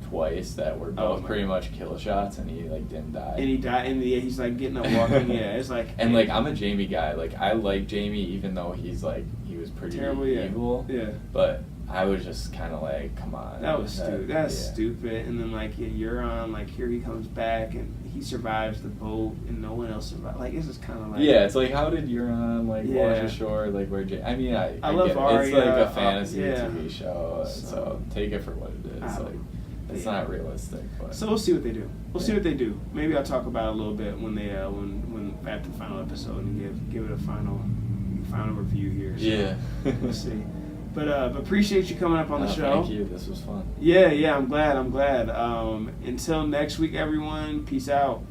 twice, that were both pretty much kill shots, and he, like, didn't die? And he died, and he's, like, getting up walking. It's like. And, like, I'm a Jamie guy. Like, I like Jamie, even though he's, like, he was pretty terrible, evil. Yeah. But I was just kind of like, come on. That was stupid. That's stupid. And then, like, Euron, like, here he comes back, and he survives the boat, and no one else survives. Like, it's just kind of like. Yeah, it's like, how did Euron, like, wash ashore, like, where I mean, I love Arya. It's like a fantasy TV show, so take it for what it is. Like, it's not realistic. But. So we'll see what they do. We'll see what they do. Maybe I'll talk about it a little bit when they when after the final episode, and give it a final review here. So we'll see. But appreciate you coming up on the show. Thank you. This was fun. Yeah, I'm glad. Until next week, everyone. Peace out.